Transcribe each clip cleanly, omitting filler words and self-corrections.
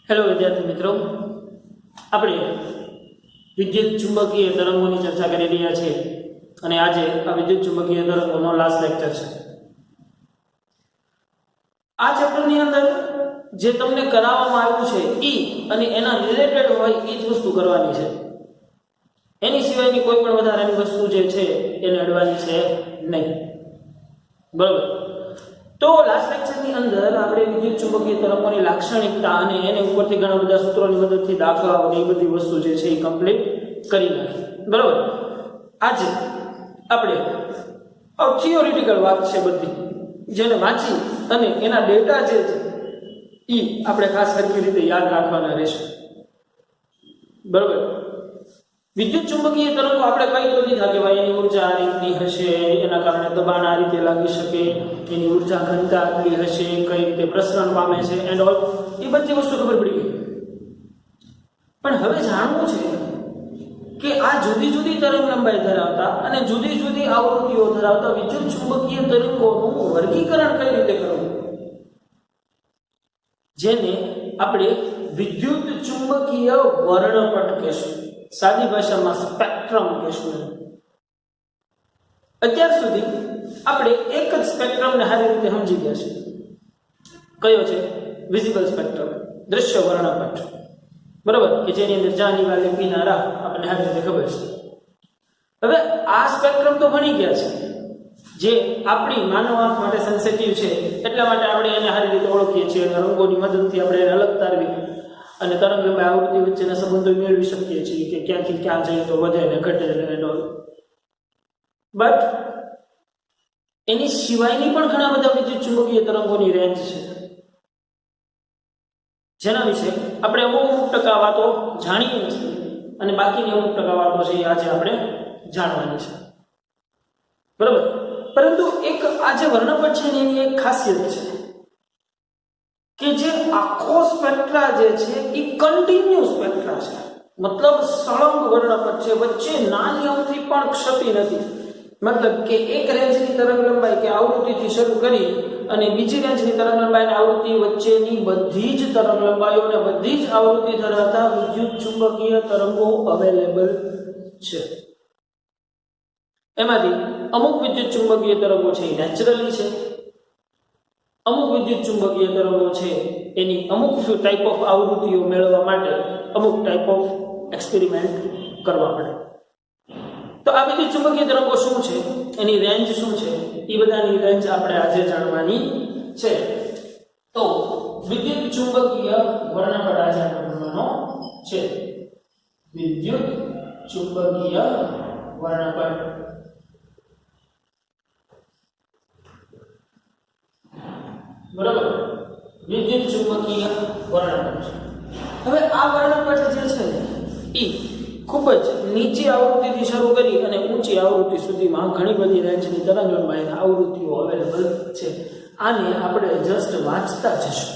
Hello विद्यार्थी मित्रों, આપણે વિદ્યુત ચુંબકીય તરંગોની ચર્ચા કરી રહ્યા છીએ અને આજે આ વિદ્યુત ચુંબકીય તરંગોનો લાસ્ટ લેક્ચર છે. આ ચેપ્ટરની અંદર જે તમને કરાવવામાં આવ્યું છે ઈ અને એના રિલેટેડ હોય એ જ વસ્તુ કરવાની છે. એની સિવાયની કોઈ પણ વધારાની વસ્તુ જે છે એને અડવાની છે નહીં. બરાબર? તો લાસ્ટ લેક્ચરની અંદર આપણે વિદ્યુત ચુંબકીય તરંગોની લાક્ષણિકતા અને એને ઉપરથી ઘણા બધા સૂત્રોની મદદથી દાખલાઓ અને એ બધી વસ્તુ જે છે એ કમ્પ્લીટ કરી નાખી. બરાબર? આજે આપણે થિયોરિટિકલ વાત છે બધી, જેને વાંચી અને એના ડેટા જે છે એ આપણે ખાસ સરખી રીતે યાદ રાખવાના રહેશે. બરાબર? વિદ્યુત ચુંબકીય તરંગો આપણે કઈ તો દીધા કે ભાઈ એની ઉર્જા આ રીતની હશે, એના કારણે દબાણ આ રીતે લાગી શકે, એની ઉર્જા ઘનતા આટલી હશે, કઈ રીતે પ્રસરણ પામે છે એન્ડ ઓલ, એ બધી વસ્તુ ખબર પડી ગઈ. પણ હવે જાણવું છે કે આ જુદી જુદી તરંગ લંબાઈ ધરાવતા અને જુદી જુદી આવૃત્તિઓ ધરાવતા વિદ્યુત ચુંબકીય તરંગોનું વર્ગીકરણ કઈ રીતે કરવું, જેને આપણે વિદ્યુત ચુંબકીય વર્ણપટ કહેશું, સાદી ભાષામાં સ્પેક્ટ્રમ કહેશું. અત્યાર સુધી આપણે એક જ સ્પેક્ટ્રમને સારી રીતે સમજી ગયા છે. કયો છે? વિઝિબલ સ્પેક્ટ્રમ, દ્રશ્ય વર્ણપટ. બરાબર? કે જેની અંદર જાની વાલે પીના રા આપણને સારી રીતે ખબર છે. હવે આ સ્પેક્ટ્રમ તો ભણી ગયા છે, જે આપણી માનવ આંખ માટે સેન્સિટિવ છે, એટલા માટે આપણે એને સારી રીતે ઓળખીએ છીએ અને રંગોની મદદથી આપણે એને અલગ તારવી અને તરંગ લંબાઈ આવૃત્તિ વચ્ચેના સંબંધો મેળવી શકીએ છીએ કે ક્યાંથી ક્યાં જઈએ તો વધે ને ઘટે ને ડોલ. બટ એની સિવાયની પણ ઘણા બધા વિદ્યુત ચુંબકીય તરંગોની રેન્જ છે, જેના વિશે આપણે અમુક ટકા વાતો જાણીએ છીએ અને બાકીની અમુક ટકા વાતો છે એ આજે આપણે જાણવાની છે. બરાબર? પરંતુ એક આ જે વર્ણપટ છે એની એક ખાસિયત છે કે જે આખો સ્પેક્ટ્રા જે છે એ કન્ટિન્યુ સ્પેક્ટ્રા છે, મતલબ સળંગ વર્ણપટ છે, વચ્ચે નાની અમથી પણ ક્ષતિ નથી. મતલબ કે એક રેન્જની તરંગ લંબાઈ કે આવૃત્તિથી શરૂ કરી અને બીજી રેન્જની તરંગ લંબાઈ અને આવૃત્તિ વચ્ચેની બધી જ તરંગ લંબાઈઓ અને બધી જ આવૃત્તિ ધરાવતા વિદ્યુત ચુંબકીય તરંગો અવેલેબલ છે. એમાંથી અમુક વિદ્યુત ચુંબકીય તરંગો છે એ નેચરલી છે, અમુક વિદ્યુત ચુંબકીય તરંગો છે એની અમુક ટાઈપ ઓફ આવૃત્તિઓ મેળવવા માટે અમુક ટાઈપ ઓફ એક્સપેરિમેન્ટ કરવા પડે. તો આ વિદ્યુત ચુંબકીય તરંગો શું છે, એની રેન્જ શું છે, એ બધાની રેન્જ આપણે આજે જાણવાની છે. તો વિદ્યુત ચુંબકીય વર્ણપટ આજે આપણે ભણવાનો છે. વિદ્યુત ચુંબકીય વર્ણપટ. બરાબર? વિદ્યુત ચુંબકીય વર્ણપટ. હવે આ વર્ણપટ જે છે એ ખૂબ જ નીચી આવૃત્તિથી શરૂ કરી અને ઊંચી આવૃત્તિ સુધીમાં ઘણી બધી રેન્જની તરંગ લંબાઈના આવૃત્તિઓ અવેલેબલ છે. આને આપણે જસ્ટ વાંચતા જશું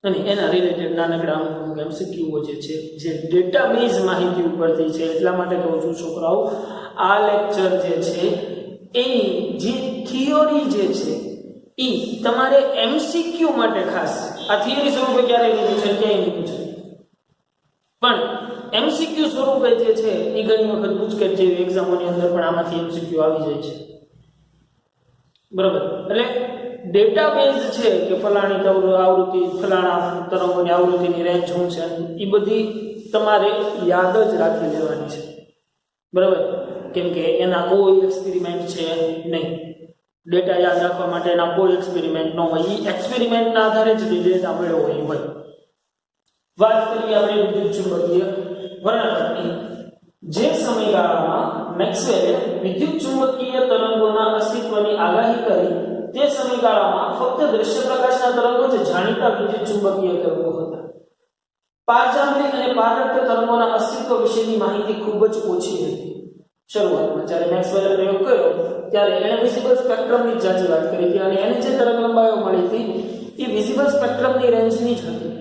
અને એના રિલેટેડ નાનકડા અમુક એમસીક્યુઓ જે છે જે ડેટાબેઝ માહિતી ઉપરથી છે. એટલા માટે કહું છું છોકરાઓ, આ લેક્ચર જે છે એની જે થિયોરી જે છે એ તમારે એમસીક્યુ માટે ખાસ, આ થિયરી સ્વરૂપે ક્યારેય નહીં પૂછે, ક્યાંય નહીં પૂછે, પણ એમસીક્યુ સ્વરૂપે જે છે એ ઘણી વખત પૂછકેટ જેવી એક્ઝામોની અંદર પણ આમાંથી એમસીક્યુ આવી જાય છે. બરાબર? એટલે ડેટાબેઝ છે કે ફલાણી આવૃત્તિ, ફલાણા તરંગોની આવૃત્તિની રેન્જ શું છે, એ બધી તમારે યાદ જ રાખી લેવાની છે. બરાબર? કેમ કે એના કોઈ એક્સપેરિમેન્ટ છે નહીં. ડેટા યાદ રાખવા માટે એના કોઈ એક્સપેરિમેન્ટ ન હોય, એ એક્સપેરિમેન્ટના આધારે જ ડેટા મળ્યો હોય. વાત કરીએ આપણે વિદ્યુત ચુંબકીય વર્ણપટની. જે સમયગાળામાં મેક્સવેલે વિદ્યુત ચુંબકીય તરંગોના અસ્તિત્વની આગાહી કરી તે સમયગાળામાં ફક્ત દ્રશ્ય પ્રકાશના તરંગો જ જાણીતા વિદ્યુત ચુંબકીય તરંગો હતા. પારજાંબલી અને પારદર્શક તરંગોના અસ્તિત્વ વિશેની માહિતી ખૂબ જ ઓછી હતી. શરૂઆતમાં જ્યારે મેક્સવેલે પ્રયોગ કર્યો ત્યારે એણે વિઝિબલ સ્પેક્ટ્રમની જાજી વાત કરી હતી અને એને જે તરંગ લંબાઈઓ મળી હતી એ વિઝિબલ સ્પેક્ટ્રમની રેન્જની જ હતી.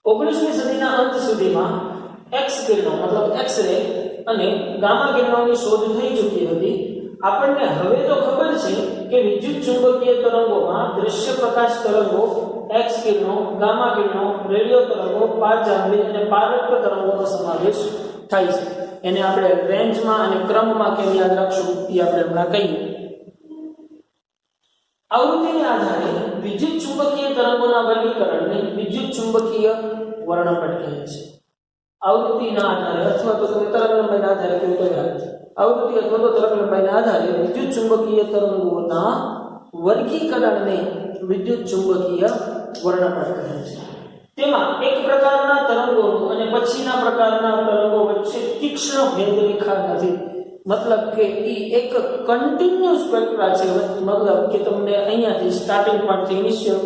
19મી સદીના અંત સુધીમાં એક્સ કિરણો મતલબ એક્સ રે અને ગામા કિરણોની શોધ થઈ ચૂકી હતી. આપણને હવે તો ખબર છે કે વિદ્યુત ચુંબકીય તરંગોમાં દ્રશ્ય પ્રકાશ તરંગો, એક્સ કિરણો, ગામા કિરણો, રેડિયો તરંગો, પારજાંબલી અને પારરક્ત તરંગોનો સમાવેશ થાય છે. એને આપણે રેન્જમાં અને ક્રમમાં કેમ યાદ રાખશું એ આપણે હમણાં કહીએ. આવૃત્તિને આધારે વિદ્યુત ચુંબકીય તરંગોના વર્ગીકરણને વિદ્યુત ચુંબકીય વર્ણપટ કહે છે. આવૃત્તિના આધારે અથવા તો તમે તરંગલંબાઈના આધારે કેવું કહ્યું, આવૃત્તિ અથવા તો તરંગલંબાઈના આધારે વિદ્યુત ચુંબકીય તરંગોના વર્ગીકરણને વિદ્યુત ચુંબકીય વર્ણપટ કહે છે. તેમાં એક પ્રકારના તરંગોનું અને પછીના પ્રકારના તરંગો વચ્ચે તીક્ષ્ણ ભેદરેખા નથી. મતલબ કે એક કન્ટિન્યુઅસ સ્પેક્ટ્રા છે. મતલબ કે તમને અહીંયાથી સ્ટાર્ટિંગ પોઈન્ટ થી ઇનિશિયલ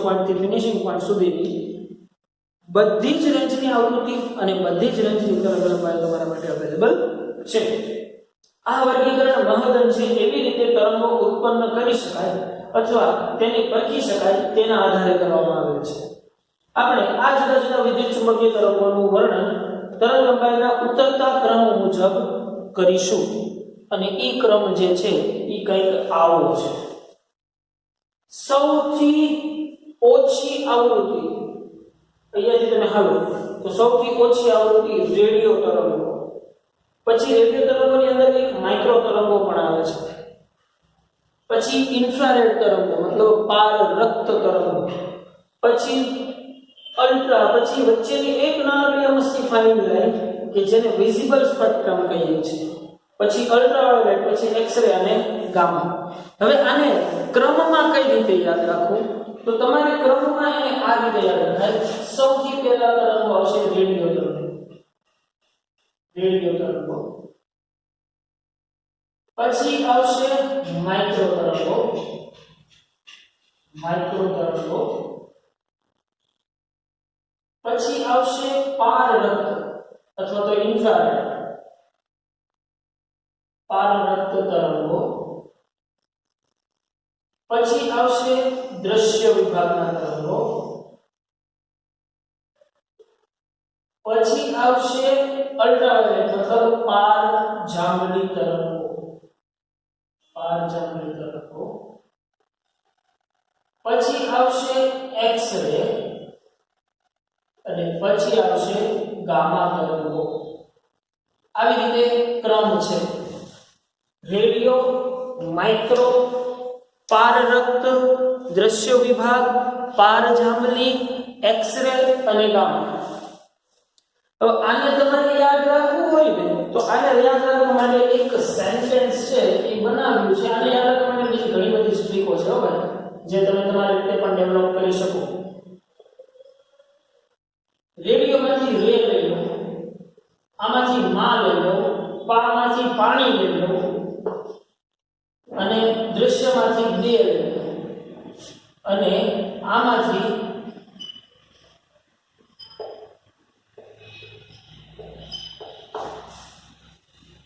પોઈન્ટ થી ફિનિશિંગ પોઈન્ટ સુધીની બધી જ રેન્જની આવૃત્તિ અને બધી જ રેન્જની તરંગલંબાઈ તમારા માટે અવેલેબલ છે. આ વર્ગીકરણ મહદઅંશે છે એવી રીતે તરંગો ઉત્પન્ન કરી શકાય અથવા તેને પરખી શકાય તેના આધારે કરવામાં આવે છે. આપણે આ જુદા જુદા વિદ્યુત ચુંબકીય તરંગોનું વર્ણન તરંગલંબાઈના ઉતરતા ક્રમ મુજબ કરીશું અને ઈ ક્રમ જે છે ઈ કંઈક આવો છે. સૌથી ઓછી આવૃત્તિ અહીંયાથી તમે હાલો તો સૌથી ઓછી આવૃત્તિ રેડિયો તરંગો, પછી રેડિયો તરંગોની અંદર એક માઇક્રો તરંગો પણ આવે છે, પછી ઇન્ફ્રારેડ તરંગો મતલબ પારરક્ત તરંગો, પછી અલ્ટ્રા, પછી વચ્ચેની એક નાનકડી અમસ્તી ફાઇન લાઈન કે જેને વિઝિબલ સ્પેક્ટ્રમ કહીએ છીએ, પછી અલ્ટ્રાવાયોલેટ, પછી એક્સ-રે અને ગામા. હવે આને ક્રમમાં કઈ રીતે યાદ રાખવું તો તમારે ક્રમમાં એને આ રીતે યાદ રખાય. સૌથી પહેલા તરંગો આવશે રેડિયો તરંગો, પછી આવશે માઇક્રો તરંગો, પછી આવશે પારરક્ત અથવા તો પારરક્ત તરંગો, પછી આવશે દ્રશ્ય વિભાગના તરંગો, પછી આવશે અલ્ટ્રાવાયોલેટ મતલબ પારજાંબલી તરંગો, પછી આવશે એક્સ-રે અને પછી આવશે ગામા તરંગો. આવી રીતે ક્રમ છે. રેડિયો, માઇક્રો, પારરક્ત, દ્રશ્ય વિભાગ, પારજાંબલી, એક્સ-રે અને ગામા. હવે આને તમારે યાદ રાખવું હોય ને તો આને યાદ રાખવા માટે એક સેન્ટેન્સ છે એ બનાવ્યું છે. આને યાદ રાખવા માટે બીજી ઘણી બધી ટ્રીકો છે હો ભાઈ, જે તમે તમારી રીતે પણ ડેવલપ કરી શકો. રેડિયોમાંથી રે લઈ લો, આમાંથી માં લઈ લો, પામાંથી પાણી લઈ લો અને દ્રશ્યમાંથી દે લઈ લો અને આમાંથી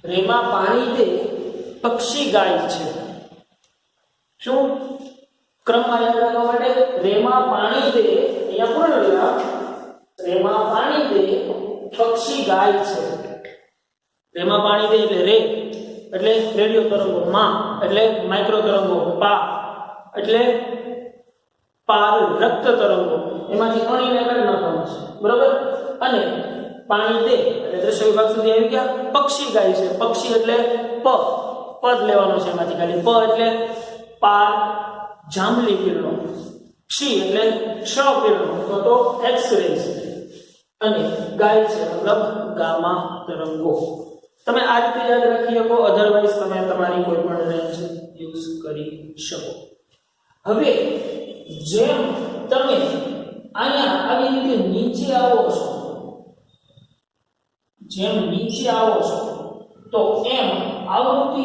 રેમાં પાણી દે પક્ષી ગાય છે. શું ક્રમમાં યાદ રાખવા માટે રેમાં પાણી દે અહીંયા પૂર્ણ વિરામ, રેમાં પાણી દે પક્ષી ગાય છે. રેમાં પાણી દે એટલે રે એટલે રેડિયો તરંગો, માં એટલે માઇક્રો તરંગો, પા એટલે પારરક્ત તરંગો, એમાંથી અણીને કાઢી નાખવાનું છે બરોબર. અને પાણી દે એટલે દ્રશ્ય વિભાગ સુધી આવી ગયા. પક્ષી ગાય છે, પક્ષી એટલે પદ લેવાનો છે એમાંથી ખાલી. એટલે પારજાંબલી કિરણો, ક્ષી એટલે ક્ષ કિરણો તો એક્સ-રે અને ગાય છે મતલબ ગામા તરંગો. તમે આ રીતે યાદ રાખી શકો, અધરવાઇઝ તમે તમારી કોઈ પણ રેન્જ યુઝ કરી શકો. હવે જેમ તમે અહીંયા આવી રીતે નીચે આવો છો તો એમ આવૃત્તિ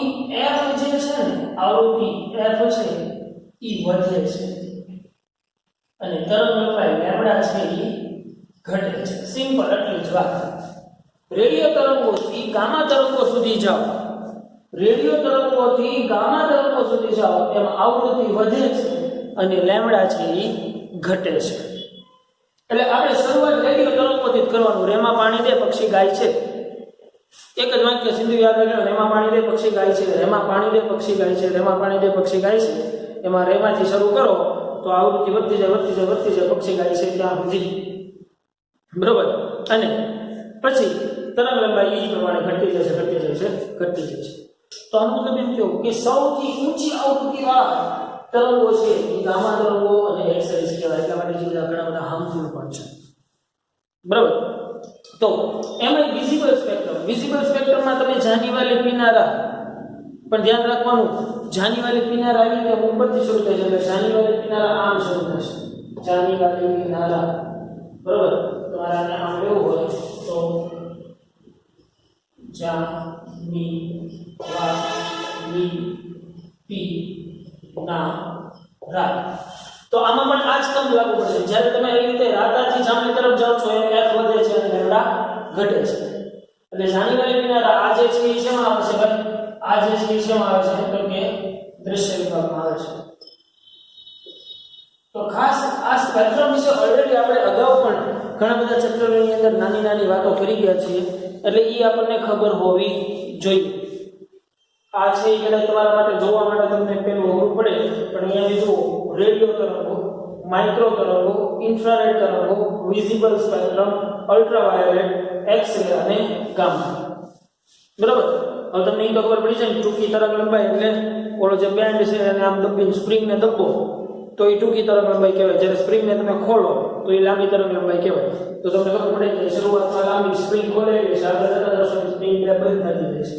f જે છે ને, આવૃત્તિ f છે ઈ વધે છે અને તરંગલંબાઈ લેમ્બડા છે ઈ ઘટે છે. સિમ્પલ એટલી જ વાત. રેડિયો તરંગોથી ગામા તરંગો સુધી જાઓ, એમ આવૃત્તિ વધે છે અને લેમ્બડા છે ઈ ઘટે છે. એટલે આપણે શરૂઆત રેડિયો તરંગોથી જ કરવાનું. રેમાં પાણી દે પક્ષી ગાય છે એક જ વાક્ય સિંધુ યાદ રાખજો, રેમાં પાણી દે પક્ષી ગાય છે, રેમાં પાણી દે પક્ષી ગાય છે, રેમાં પાણી દે પક્ષી ગાય છે. એમાં રેમાંથી શરૂ કરો તો આવૃત્તિ વધતી જાય વધતી જાય વધતી જાય, પક્ષી ગાય છે ત્યાં સુધી, બરોબર. અને પછી તરંગ લંબાઈ એ પ્રમાણે ઘટતી જાય છે ઘટતી જાય છે ઘટતી જાય છે. તો આનો મતલબ એમ થયો કે સૌથી ઊંચી આવૃત્તિવાળા તરંગો છે એ ગામા તરંગો અને એક્સ રેઝ કહેવાય. એટલા માટે જે ઘણા બધા હાર્મફુલ પણ છે, બરાબર. તો એમાં વિઝિબલ સ્પેક્ટ્રમમાં તમે જાનીવાલી કિનારા પણ ધ્યાન રાખવાનું, જાનીવાલી કિનારા આવી રીતે ઉપરથી શરૂ થાય છે એટલે જાનીવાલી કિનારા આમ શરૂ થશે, જાનીવાલી કિનારા, બરાબર. તમારે આને આમ લેવું હોય તો જાનીવાલી કિનારા. તો આમાં પણ આ જ ક્રમ લાગુ પડશે. જ્યારે તમે એવી રીતે રાતાથી જામલી તરફ જાઓ છો એટલે f વધે છે અને લેમ્ડા ઘટે છે. એટલે જાનીવાલી કિનારા આ જે છે એ શેમાં આવે છે ભાઈ? આ જે છે એ શેમાં આવે છે તો કે દ્રશ્ય વિભાગમાં આવે છે. તો ખાસ આ સ્પેક્ટ્રમ વિશે ઓલરેડી આપણે અગાઉ પણ ઘણા બધા ચેપ્ટરોની અંદર નાની નાની વાતો કરી ગયા છીએ, એટલે એ આપણને ખબર હોવી જોઈએ. આ છે એ કદાચ તમારા માટે જોવા માટે તમને પેલું અઘરું પડે, પણ અહીંયા જુઓ રેડિયો તરંગો, માઇક્રો તરંગો, ઇન્ફ્રારેડ તરંગો, visible spectrum, ultraviolet, X ray અને ગામા, બરાબર. હવે તમને એ ખબર પડી છે ને ટૂંકી તરંગ લંબાઈ એટલે ઓલો જે બેન્ડ છે અને આમ દબીને સ્પ્રિંગને દબો તો એ ટૂંકી તરંગ લંબાઈ કહેવાય. જ્યારે સ્પ્રિંગને તમે ખોલો તો એ લાંબી તરંગ લંબાઈ કહેવાય. તો તમને ખબર પડે કે શરૂઆતમાં લાંબી સ્પ્રિંગ ખોલેલી છે, આગળ જતા જશો સ્પ્રિંગ બંધ થતી જાય છે.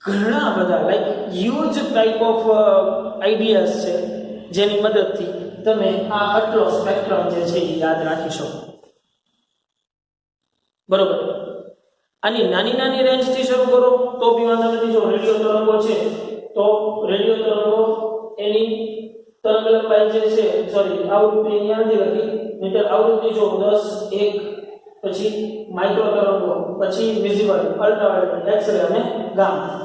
ઘણા બધા like huge type of ideas છે જેની મદદથી તમે આ આટલો સ્પેક્ટ્રમ જે છે એ યાદ રાખી શકો, બરોબર. આની નાની નાની રેન્જથી શરૂ કરો તો બી વાંધો નથી. જો રેડિયો તરંગો છે તો રેડિયો તરંગો એની તરંગ લંબાઈ જે છે સોરી આવૃત્તિ અહીંયા નથી લખી, મીટર આવૃત્તિ જો 10 1, પછી માઇક્રો તરંગો, પછી વિઝિબલ, અલ્ટ્રાવાયોલેટ, એક્સ રે અને ગામા.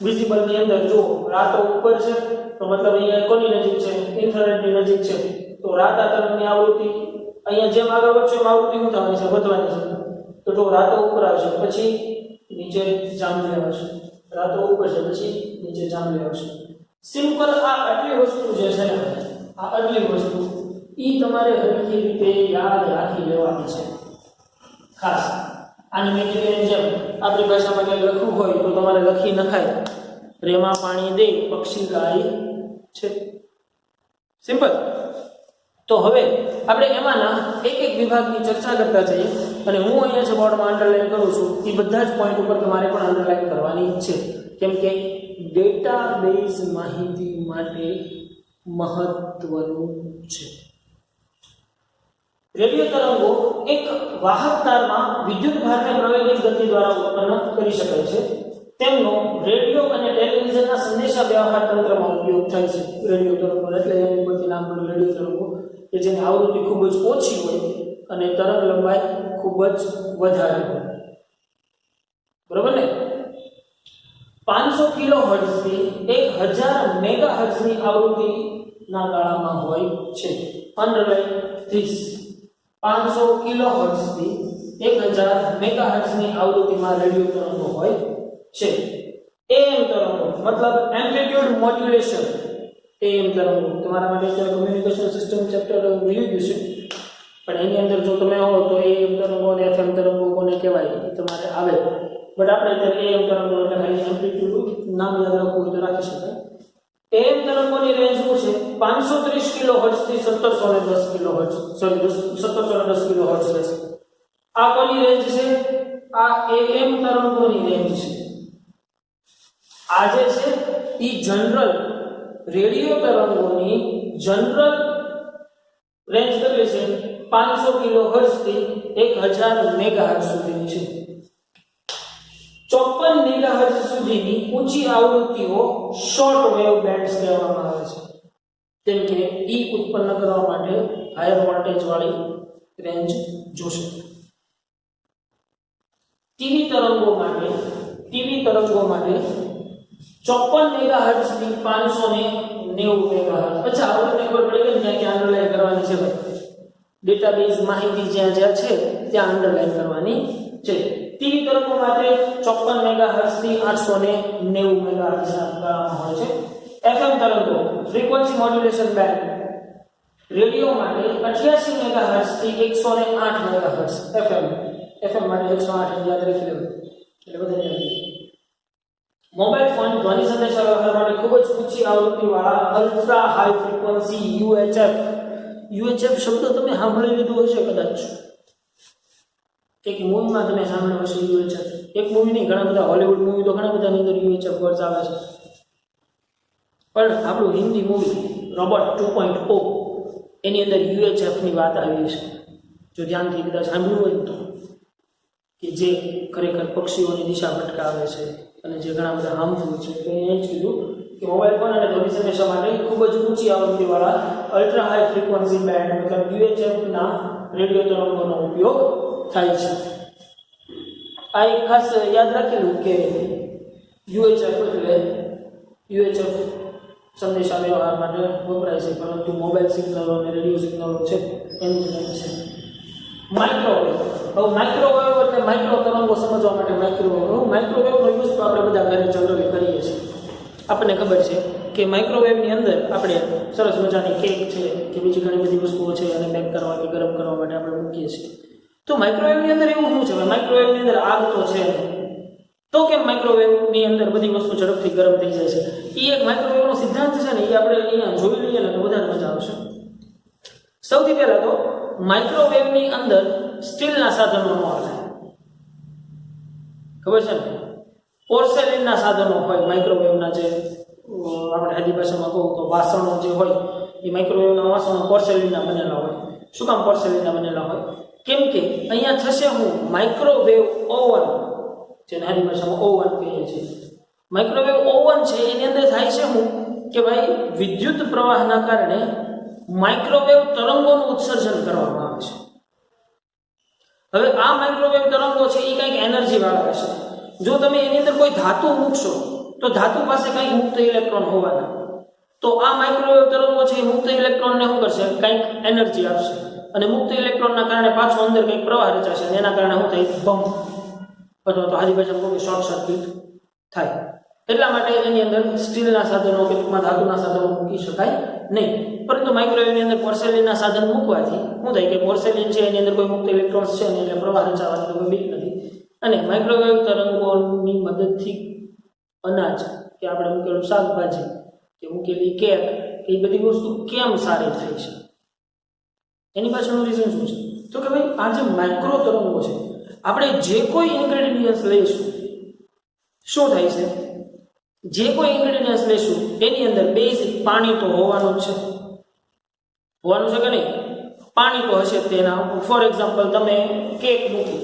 વિઝિબલ ની અંદર જો રાતો ઉપર છે તો મતલબ અહીંયા કોની નજીક છે? ઇન્ફ્રારેડ ની નજીક છે. તો રાતા તરંગની આવૃત્તિ અહીંયા જેમ આગળ વધશે એમ આવૃત્તિ શું થવાની છે? વધવાની છે. તો જો રાતો ઉપર આવશે પછી નીચે જાંબલી આવશે, રાતો ઉપર છે પછી નીચે જાંબલી આવશે. સિમ્પલ આ આટલી વસ્તુ જે છે ને આ આટલી વસ્તુ ઈ તમારે હરખી રીતે યાદ રાખી લેવાની છે. ખાસ આની મેં જેમ આપણી ભાષામાં કંઈ લખવું હોય તો તમારે લખી નખાય, રેમાં પાણી દે પક્ષી ગાય છે. સિમ્પલ. તો હવે આપણે એમાંના એક એક વિભાગની ચર્ચા કરતા જઈએ અને હું અહીંયા જે બોર્ડમાં અંડરલાઈન કરું છું એ બધા જ પોઈન્ટ ઉપર તમારે પણ અંડરલાઈન કરવાની છે, કેમ કે ડેટાબેઝ માહિતી માટે મહત્વનું છે. રેડિયો તરંગો એક વાહક તારમાં વિદ્યુત ભારને પ્રવેગિત ગતિ દ્વારા ઉત્પન્ન કરી શકાય છે. તેમનો રેડિયો અને ટેલિવિઝનના સંદેશા વ્યવહાર તંત્રમાં ઉપયોગ થાય છે. રેડિયો તરંગો એટલે એની ઉપરથી નામ પડ્યું રેડિયો તરંગો, કે જેની આવૃત્તિ ખૂબ જ ઓછી હોય અને તરંગ લંબાઈ ખૂબ જ વધારે હોય, બરોબર ને? 500 કિલોહર્ટ્ઝથી 1000 મેગાહર્ટ્ઝની આવૃત્તિના ગાળામાં હોય છે. Underline this. 500 કિલોહર્ટ્ઝથી 1000 મેગાહર્ટ્ઝની આવૃત્તિમાં રેડિયો તરંગો હોય છે. AM તરંગો મતલબ એમ્પ્લિટ્યુડ મોડ્યુલેશન. AM તરંગો તમારા માટે અત્યારે કમ્યુનિકેશન સિસ્ટમ ચેપ્ટર રહ્યું ગયું છે, પણ એની અંદર જો તમે હો તો AM તરંગો અને FM તરંગો કોને કહેવાય એ તમારે આવે. બટ આપણે અત્યારે AM તરંગો એટલે ખાલી એમ્પ્લિટ્યુડ નામ યાદ રાખવું હોય તો રાખી શકાય. AM તરંગોની રેન્જ શું છે? 530 કિલોહર્ટ્ઝ થી 1710 કિલોહર્ટ્ઝ, સોરી 1710 કિલોહર્ટ્ઝ રહેશે. આ કોની રેન્જ છે? આ AM તરંગોની રેન્જ છે. આ જે છે ઈ જનરલ રેડિયો તરંગોની જનરલ રેન્જ કેટલી છે? 500 કિલોહર્ટ્ઝ થી 1000 મેગાહર્ટ્ઝ સુધીની છે. 54 મેગાહર્ટ્ઝ સુધીની ઊંચી આવૃત્તિઓ શોર્ટ વેવ બેન્ડ્સ કહેવામાં આવે છે, કેમ કે ઈ ઉત્પન્ન કરવા માટે હાયર વોલ્ટેજ વાળી રેન્જ જોશે. ટીવી તરંગો માટે 54 મેગાહર્ટ્ઝ થી 590 મેગાહર્ટ્ઝ. અચ્છા, હવે તમને ખબર પડી ગઈ ને કે અંડરલાઈન કરવાની છે ભાઈ. ડેટાબેઝ માહિતી જ્યાં જ્યાં છે ત્યાં અંડરલાઈન કરવાની છે. ટીવી તરંગો માટે 54 મેગાહર્ટ્ઝ થી 890 મેગાહર્ટ્ઝ ના ગાળામાં હોય છે. FM તરંગો ફ્રીક્વન્સી મોડ્યુલેશન બેન્ડ રેડિયો માટે 88 મેગાહર્ટ્ઝ થી 108 મેગાહર્ટ્ઝ. FM માટે 108 યાદ રાખી લેવું એટલે બધા યાદ રાખી. મોબાઈલ ફોન ધ્વનિ સંદેશાવ્યવહાર માટે ખૂબ જ ઊંચી આવૃત્તિવાળા અલ્ટ્રા હાઈ ફ્રીક્વન્સી UHF શબ્દ તમે સાંભળી લીધું હશે કદાચ. એક મૂવીમાં તમે સાંભળ્યું હશે UHF. એક મૂવી નહીં, ઘણા બધા હોલિવૂડ મૂવી તો ઘણા બધાની અંદર UHF વર્ડ્સ આવે છે. પણ આપણું હિન્દી મૂવી રોબોટ 2.0 એની અંદર UHF ની વાત આવી છે. જો ધ્યાનથી કદાચ સાંભળ્યું હોય તો, કે જે ખરેખર પક્ષીઓની દિશા ભટકાવે છે અને જે ઘણા બધા હાર્મફુલ છે. તો એ જ કીધું કે મોબાઈલ ફોન અને ધ્વનિ સંદેશા માટે ખૂબ જ ઊંચી આવૃત્તિવાળા અલ્ટ્રા હાઈ ફ્રીક્વન્સી બેન્ડ મતલબ UHF ના રેડિયો તરંગોનો ઉપયોગ થાય છે. આ એક ખાસ યાદ રાખેલું કે UHF એટલે UHF સંદેશા વ્યવહાર માટે વપરાય છે, પરંતુ મોબાઈલ સિગ્નલો અને રેડિયો સિગ્નલો છે એની જ છે. માઇક્રોવેવ. હવે માઇક્રોવેવ એટલે માઇક્રો તરંગો સમજવા માટે માઇક્રોવેવનો યુઝ તો આપણે બધા ઘરે જનરલી કરીએ છીએ. આપણને ખબર છે કે માઇક્રોવેવની અંદર આપણે સરસ મજાની કેક છે કે બીજી ઘણી બધી વસ્તુઓ છે અને બેક કરવા કે ગરમ કરવા માટે આપણે મૂકીએ છીએ. તો માઇક્રોવેવની અંદર એવું શું છે? માઇક્રોવેવની અંદર આગ તો છે, તો કેમ માઇક્રોવેવની અંદર બધી વસ્તુ ઝડપથી ગરમ થઈ જાય છે? એ એક માઇક્રોવેવનો સિદ્ધાંત છે ને, એ આપણે અહીંયા જોઈ લઈએ ને તો વધારે મજા આવશે. સૌથી પહેલા તો માઇક્રોવેવની અંદર સ્ટીલના સાધનો ન આવે, ખબર છે ને? પોર્સેલિનના સાધનો હોય માઇક્રોવેવના, જે આપણે સાદી ભાષામાં કહું તો વાસણો જે હોય એ માઇક્રોવેવના વાસણો પોર્સેલિનના બનેલા હોય. શું કામ પોર્સેલિનના બનેલા હોય? કેમ કે અહીંયા થશે હું માઇક્રોવેવ ઓવન, જેને સાદી ભાષામાં ઓવન કહીએ છીએ. માઇક્રોવેવ ઓવન છે એની અંદર થાય છે હું કે ભાઈ વિદ્યુત પ્રવાહના કારણે માઇક્રોવેવ તરંગોનું ઉત્સર્જન કરવામાં આવે છે. હવે આ માઇક્રોવેવ તરંગો છે એ કંઈક એનર્જી વાળા હશે. જો તમે એની અંદર કોઈ ધાતુ મૂકશો તો ધાતુ પાસે કંઈક મુક્ત ઇલેક્ટ્રોન હોવાના, તો આ માઇક્રોવેવ તરંગો છે એ મુક્ત ઇલેક્ટ્રોનને શું કરશે? કંઈક એનર્જી આપશે અને મુક્ત ઇલેક્ટ્રોનના કારણે પાછો અંદર કંઈક પ્રવાહ રચાશે અને એના કારણે શું થાય? બમ્પ અથવા તો હાજી ભાષામાં કહું શોર્ટ સર્કિટ થાય. એટલા માટે એની અંદર સ્ટીલના સાધનો કે ટૂંકમાં ધાતુના સાધનો મૂકી શકાય નહીં. પરંતુ માઇક્રોવેવની અંદર પોર્સેલિનના સાધન મૂકવાથી શું થાય કે પોર્સેલિન છે એની અંદર કોઈ મુક્ત ઇલેક્ટ્રોન્સ છે ને, એટલે પ્રવાહ રચાવાની કોઈ બીક નથી. અને માઇક્રોવેવ તરંગોની મદદથી અનાજ કે આપણે મૂકેલું શાકભાજી કે મૂકેલી કેક કે એ બધી વસ્તુ કેમ સારી થાય છે? એની પાછળનું રીઝન શું છે? તો કે ભાઈ આ જે માઇક્રો તરંગો છે, આપણે જે કોઈ ઇન્ગ્રેડિયન્ટ્સ લઈશું, શું થાય છે? જે કોઈ ઇન્ગ્રેડિયન્ટ્સ લઈશું એની અંદર બેઝિક પાણી તો હોવાનું જ છે. હોવાનું છે કે નહીં? પાણી તો હશે તેના. ફોર એક્ઝામ્પલ તમે કેક મૂકી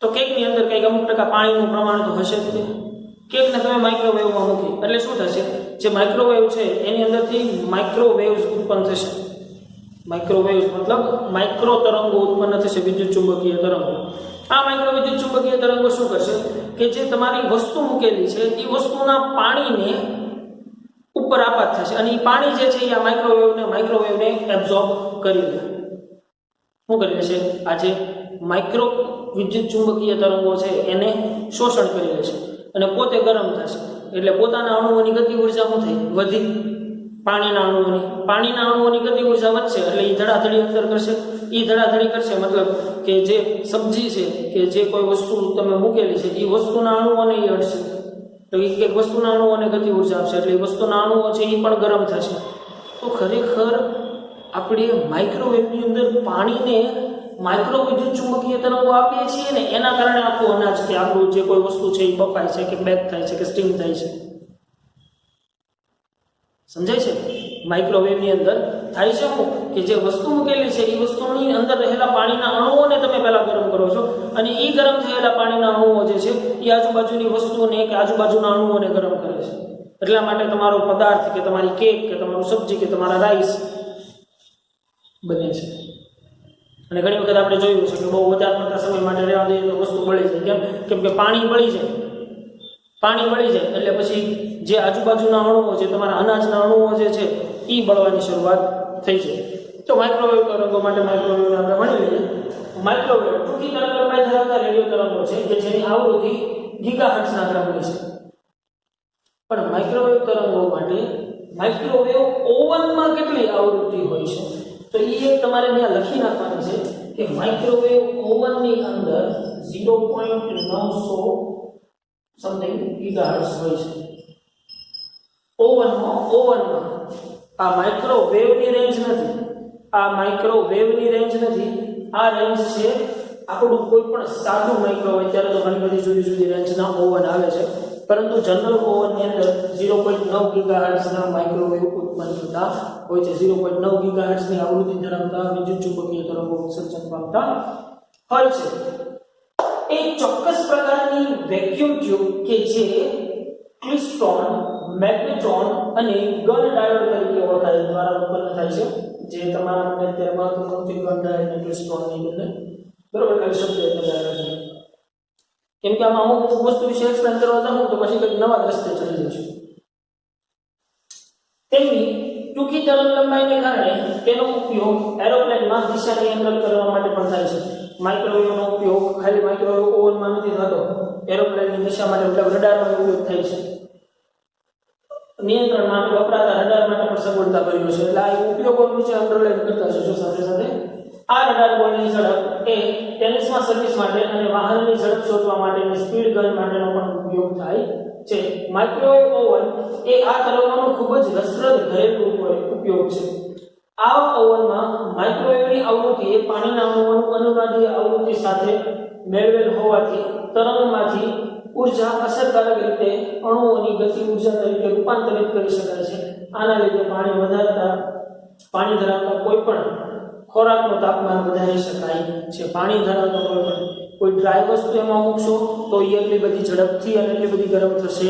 તો કેકની અંદર કંઈક અમુક ટકા પાણીનું પ્રમાણ તો હશે જ. કેકને તમે માઇક્રોવેવમાં મૂકી એટલે શું થશે? જે માઇક્રોવેવ છે એની અંદરથી માઇક્રોવેવ્સ ઉત્પન્ન થશે. માઇક્રોવેવ્સ મતલબ માઇક્રો તરંગો ઉત્પન્ન થશે, વિદ્યુત ચુંબકીય તરંગો. આ માઇક્રો વિદ્યુત ચુંબકીય તરંગો શું કરશે કે જે તમારી વસ્તુ મૂકેલી છે એ વસ્તુના પાણીને ઉપર આપાત થશે અને એ પાણી જે છે એ આ માઇક્રોવેવને એબ્ઝોર્બ કરી લે. શું કરી લેશે? આ જે માઇક્રો વિદ્યુત ચુંબકીય તરંગો છે એને શોષણ કરી લેશે અને પોતે ગરમ થશે. એટલે પોતાના અણુઓની ગતિ ઉર્જા શું થઈ? વધી. પાણીના અણુઓની ગતિ ઉર્જા વધશે એટલે એ ધડાધડી અંદર કરશે. એ ધડાધડી કરશે મતલબ કે જે સબ્જી છે કે જે કોઈ વસ્તુ તમે મૂકેલી છે એ વસ્તુના અણુઓને એ અડશે, તો એક વસ્તુના અણુઓને ગતિ ઉર્જા આપશે એટલે એ વસ્તુના અણુઓ છે એ પણ ગરમ થશે. તો ખરેખર આપણે માઇક્રોવેવની અંદર પાણીને માઇક્રો વિદ્યુત ચુંબકીય તરંગો આપીએ છીએ ને, એના કારણે આખું અનાજ કે આપણું જે કોઈ વસ્તુ છે એ બફાય છે કે બેક થાય છે કે સ્ટીમ થાય છે. સમજાય છે? માઇક્રોવેવની અંદર થાય છે શું કે જે વસ્તુ મૂકેલી છે એ વસ્તુની અંદર રહેલા પાણીના અણુઓને તમે પહેલા ગરમ કરો છો અને એ ગરમ થયેલા પાણીના અણુઓ જે છે એ આજુબાજુની વસ્તુઓને કે આજુબાજુના અણુઓને ગરમ કરે છે. એટલા માટે તમારો પદાર્થ કે તમારી કેક કે તમારું સબ્જી કે તમારા રાઈસ બને છે. અને ઘણી વખત આપણે જોયું છે કે બહુ વધારે પડતા સમય માટે રહેવા દઈએ તો વસ્તુ બળી જાય. કેમ કે પાણી બળી જાય એટલે પછી જે આજુબાજુના અણુઓ છે, તમારા અનાજના અણુઓ જે છે એ બળવાની શરૂઆત થઈ જાય. તો માઇક્રોવેવ તરંગો માટે માઇક્રોવેવને આપણે ભણી લઈએ. માઇક્રોવેવ ટૂંકી તરંગ લંબાઈ ધરાવતા રેડિયો તરંગો છે કે જેની આવૃત્તિ ગીગાહર્ટ્ઝના ક્રમની છે. પણ માઇક્રોવેવ તરંગો માટે માઇક્રોવેવ ઓવનમાં કેટલી આવૃત્તિ હોય છે તો એ એક તમારે ત્યાં લખી નાખવાની છે કે માઇક્રોવેવ ઓવનની અંદર 0.900 સમથિંગ ગીગાહર્ટ્ઝ હોય છે. ઓવનમાં આ માઇક્રોવેવની રેન્જ નથી, આ માઇક્રોવેવની રેન્જ નથી, આ રેન્જ છે આપણું કોઈ પણ સાદું માઇક્રોવેવ. અત્યારે તો ઘણી બધી જુદી જુદી રેન્જના ઓવન આવે છે, પરંતુ જનરલ ઓવનની અંદર 0.9 ગીગાહર્ટ્ઝના માઇક્રોવેવ ઉત્પન્ન થતા હોય છે. 0.9 ગીગાહર્ટ્ઝની આવૃત્તિ ધરાવતા વિદ્યુત ચુંબકીય તરંગો ઉત્સર્જન પામતા હોય છે. એક ચોક્કસ પ્રકારની વેક્યુમ ટ્યુબ કે જે ક્લિસ્ટ્રોન, મેગ્નેટ્રોન અને ગન ડાયોડ તરીકે ઓળખાય દ્વારા ઉત્પન્ન થાય છે. જે તમારા માટે અત્યારે મહત્વનું છે, ગન ડાયોડ અને ક્લિસ્ટ્રોન ની બંને બરોબર ખાલી શબ્દ એટલે આવે છે. કેમ કે આમાં અમુક વસ્તુ વિશે એક્સપ્લેન કરવા જાઉં તો પછી કંઈક નવા રસ્તે ચડી જશે. તેમની ટૂંકી તરંગ લંબાઈને કારણે તેનો ઉપયોગ એરોપ્લેનમાં દિશા નિયંત્રણ કરવા માટે પણ થાય છે. માઇક્રોવેવનો ઉપયોગ ખાલી માઇક્રોવેવ ઓવનમાં નથી થતો, એરોપ્લેનની દિશા માટે મતલબ રડારનો ઉપયોગ થાય છે. નિયંત્રણ માટે વપરાતા રડાર માટે પણ સગવડતા કર્યો છે. એટલે આ ઉપયોગો નીચે અંડરલાઈન કરતા છે. જો સાથે સાથે આ રડાર બોલની ઝડપ એ ટેનિસમાં સર્વિસ માટે અને વાહનની ઝડપ શોધવા માટે અને સ્પીડ ગન માટેનો પણ ઉપયોગ થાય છે. માઇક્રોવેવ ઓવન એ આ તરંગોનો ખૂબ જ રસપ્રદ ઘરેલું ઉપયોગ છે. આ ઓવનમાં માઇક્રોવેવની આવૃત્તિ એ પાણીના અણુઓનું અનુનાદીય આવૃત્તિ સાથે મેળવેલ હોવાથી તરંગમાંથી ઉર્જા અસરકારક રીતે અણુઓની ગતિ ઉર્જા તરીકે રૂપાંતરિત કરી શકાય છે. આના લીધે પાણી ધરાવતા કોઈ પણ ખોરાકનું તાપમાન વધારી શકાય છે. પાણી ધરાવતો કોઈ ડ્રાય વસ્તુ એમાં મૂકશો તો એ એટલી બધી ઝડપથી અને એટલી બધી ગરમ થશે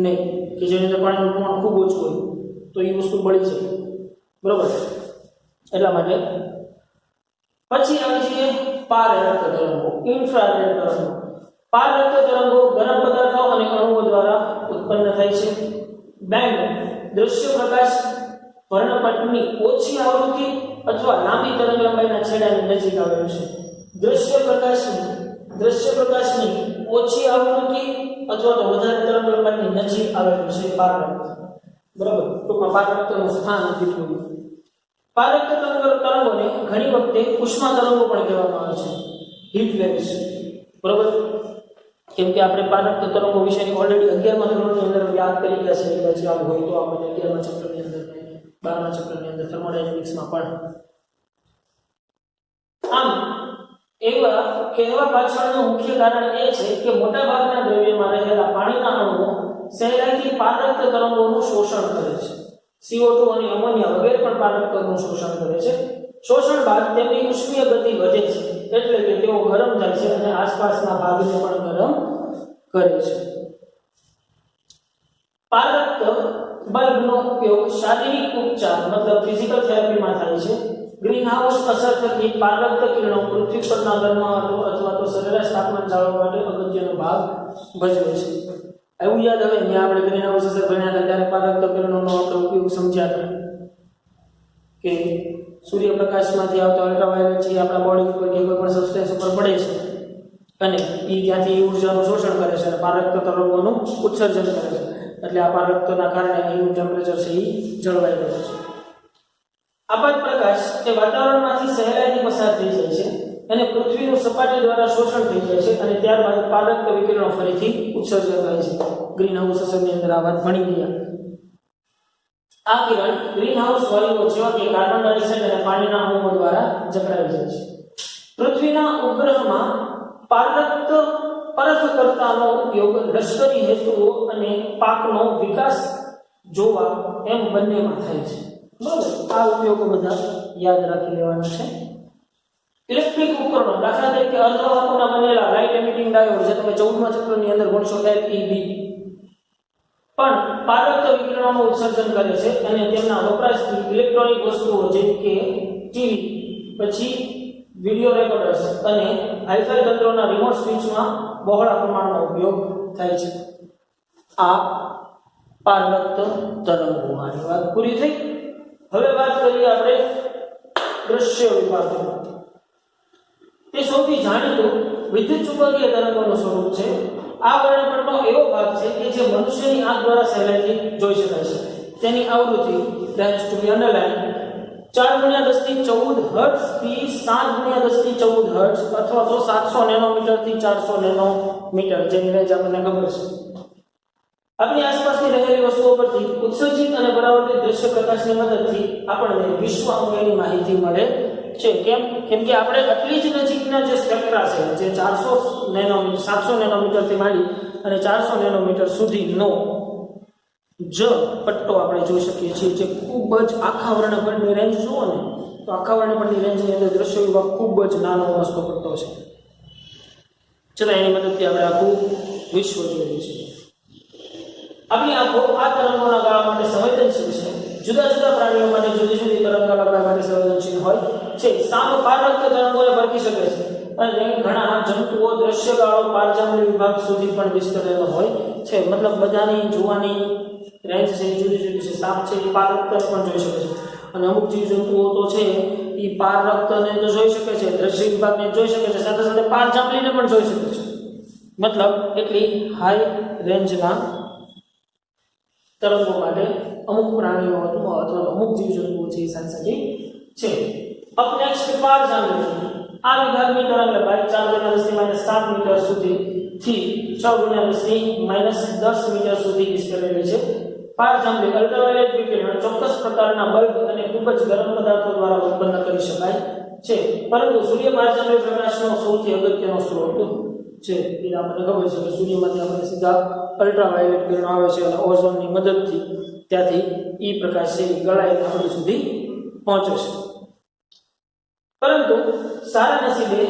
નહીં કે જેની અંદર પાણીનું પ્રમાણ ખૂબ ઓછું હોય તો એ વસ્તુ બળી જાય. બરોબર, એટલા માટે. પછી આવે છે પારરક્ત તરંગો, ઇન્ફ્રારેડ તરંગો. પારરક્ત તરંગો ગરમ પદાર્થો અને અણુઓ દ્વારા ઉત્પન્ન થાય છે. બેન્ડ દૃશ્ય પ્રકાશ વર્ણપટની ઓછી આવૃત્તિ અથવા લાંબી તરંગ લંબાઈના છેડાની નજીક આવેલું છે. દૃશ્ય પ્રકાશની ઓછી આવૃત્તિ અથવા તો વધારે તરંગ લંબાઈની નજીક આવેલું છે પારરક્ત. બરાબર, ટૂંકમાં પારરક્તનું સ્થાન કેટલું. પારરક્ત તરંગોને ઘણી વખતે ઉષ્મા તરંગો પણ કહેવામાં આવે છે, હીટ વેવ્સ. બરાબર, કેમ કે આપણે પારરક્ત તરંગો વિશેની ઓલરેડી 11મા ધોરણની અંદર યાદ કરી ગયા છે. એટલે યાદ હોય તો આપણે 11મા ચેપ્ટરની અંદર 12મા ચેપ્ટરની અંદર થર્મોડાયનેમિક્સમાં પણ. આમ એવા કહેવા પાછળનું મુખ્ય કારણ એ છે કે મોટાભાગના દ્રવ્યમાં રહેલા પાણીના અણુઓ સહેલાઈથી પારરક્ત તરંગોનું શોષણ કરે છે. CO2 અને એમોનિયા વગેરે પણ પારરક્તનું શોષણ કરે છે. શોષણ બાદ તેમની ઉષ્મીય ગતિ વધે છે, એટલે કે તેઓ ગરમ થાય છે અને આસપાસના ભાગને પણ ગરમ કરે છે. પારરક્ત બલ્બનો ઉપયોગ શારીરિક ઉપચાર મતલબ ફિઝિકલ થેરાપીમાં થાય છે. ગ્રીનહાઉસ અસર થકી પારરક્ત કિરણો પૃથ્વી પરના ગરમાવો અથવા તો સરેરાશ તાપમાન જાળવવા માટે અગત્યનો ભાગ ભજવે છે. એવું યાદ આવે ને આપણે ગ્રીનહાઉસ અસર ભણ્યા હતા ત્યારે પારરક્ત કિરણોનો આપણે ઉપયોગ સમજ્યા હતા કે સૂર્યપ્રકાશમાંથી આવતા અલ્ટ્રાવાયોલેટ છે આપણા બોડી ઉપર કે કોઈ પણ સબસ્ટન્સ ઉપર પડે છે અને એ ત્યાંથી ઉર્જાનું શોષણ કરે છે અને પારરક્ત તરંગોનું ઉત્સર્જન કરે છે. એટલે આ પારરક્તના કારણે એનું ટેમ્પરેચર છે એ જળવાઈ રહે છે. આપાત પ્રકાશ એ વાતાવરણમાંથી સહેલાઈથી પસાર થઈ જાય છે અને પૃથ્વીનું સપાટી દ્વારા શોષણ થઈ જાય છે અને ત્યારબાદ પારરક્ત વિકિરણો ફરીથી ઉત્સર્જન કરે છે. ગ્રીનહાઉસ અસરની અંદર આ વાત ભણી ગયા. આ કિરણ ગ્રીનહાઉસ વાયુઓ જેવા કે કાર્બન ડાયોક્સાઇડ અને પાણીના અણુઓ દ્વારા જકડાઈ જાય છે. પૃથ્વીના ઉપગ્રહમાં પારરક્ત પરખકર્તાનો ઉપયોગ લશ્કરી હેતુઓ અને પાકનો વિકાસ જોવા એમ બંનેમાં થાય છે. બરાબર, આ ઉપયોગો બધા યાદ રાખી લેવાના છે. ઇલેક્ટ્રિક ઉપકરણો, દાખલા તરીકે અર્ધવાહકોના બનેલા લાઇટ એમિટિંગ ડાયોડ જે તમે 14મા ચેપ્ટરની અંદર ભણશો LED પણ પારરક્ત વિકિરણોનું ઉત્સર્જન કરે છે અને તેમના વપરાશથી ઇલેક્ટ્રોનિક વસ્તુઓ જેમ કે ટીવી, પછી વિડિયો રેકોર્ડર્સ અને હાઈફાઈ તંત્રોના રિમોટ સ્વિચમાં બહોળા પ્રમાણમાં ઉપયોગ થાય છે. આ પારરક્ત તરંગોની વાત પૂરી થઈ. હવે વાત કરીએ આપણે દ્રશ્ય વિભાગની. તે સૌથી જાણીતું વિદ્યુત ચુંબકીય તરંગોનું સ્વરૂપ છે. આ વર્ણપટનો એવો ભાગ છે કે જે મનુષ્યની આંખ દ્વારા સહેલાઈથી જોઈ શકાય છે. તેની આવૃત્તિ રેન્જ ટુ બી અંડરલાઇન 4 × 10⁻14 હર્ટ્ઝ થી 7 × 10⁻14 હર્ટ્ઝ અથવા તો 700 નેનોમીટર થી 400 નેનોમીટર જેની રેન્જ આપણને ખબર છે. આપણી આસપાસની રહેલી વસ્તુઓ પરથી ઉત્સર્જિત અને પરાવર્તિત દ્રશ્ય પ્રકાશની મદદથી આપણને વિશ્વ અંગેની માહિતી મળે છે. કેમ કે આપણે આટલી જ નજીકના જે સ્પેક્ટ્રા છે જે 400 નેનોમીટર 700 નેનોમીટરથી માંડી અને 400 નેનોમીટર સુધીનો જ પટ્ટો આપણે જોઈ શકીએ છીએ, જે ખૂબ જ આખા વર્ણપટની રેન્જ જુઓ ને તો આખા વર્ણપટની રેન્જની અંદર દ્રશ્ય વિભાગ ખૂબ જ નાનો મસ્તો પટ્ટો છે. ચલો એની મદદથી આપણે આખું વિશ્વ જોઈએ છીએ. આપણી આંખો આ તરંગોના ગાળા માટે સંવેદનશીલ છે. જુદા જુદા પ્રાણીઓ માટે જુદી જુદી તરંગાલંબાઈ માટે સંવેદનશીલ હોય છે. સાપ પારરક્ત તરંગોને પરખી શકે છે અને ઘણા જંતુઓ દ્રશ્ય ગાળો પારજાંબલી વિભાગ સુધી પણ વિસ્તરેલો હોય છે. મતલબ બધાની જોવાની રેન્જ છે જુદી જુદી છે. સાપ છે એ પારરક્તને પણ જોઈ શકે છે અને અમુક જીવજંતુઓ તો છે એ પારરક્તને તો જોઈ શકે છે, દ્રશ્ય વિભાગને જોઈ શકે છે, સાથે સાથે પારજાંબલીને પણ જોઈ શકે છે. મતલબ એટલી હાઈ રેન્જના તરંગો માટે અમુક પ્રાણીઓ અથવા અમુક જીવજંતુઓ છે એ સાંસકી છે. અપ નેક્સ્ટ પારજાંબલી. આ વિભાગની તરંગલંબાઈ 4 × 10⁻7 મીટર સુધી થી 6 × 10⁻10 મીટર સુધી વિસ્તરેલી છે. પારજાંબલી અલ્ટ્રાવાયોલેટ વિકિરણ ચોક્કસ પ્રકારના બલ્બ અને ખૂબ જ ગરમ પદાર્થો દ્વારા ઉત્પન્ન કરી શકાય છે, પરંતુ સૂર્ય પારજાંબલી પ્રકાશનો સૌથી અગત્યનો સ્ત્રોત છે. એ આપણને ખબર છે કે સૂર્યમાંથી આપણે સીધા અલ્ટ્રાવાયોલેટ કિરણો આવે છે અને ઓઝોનની મદદથી ત્યાંથી ઈ પ્રકાશ છે એ ગળાઈને આપણી સુધી પહોંચે છે. પરંતુ સારા નસીબે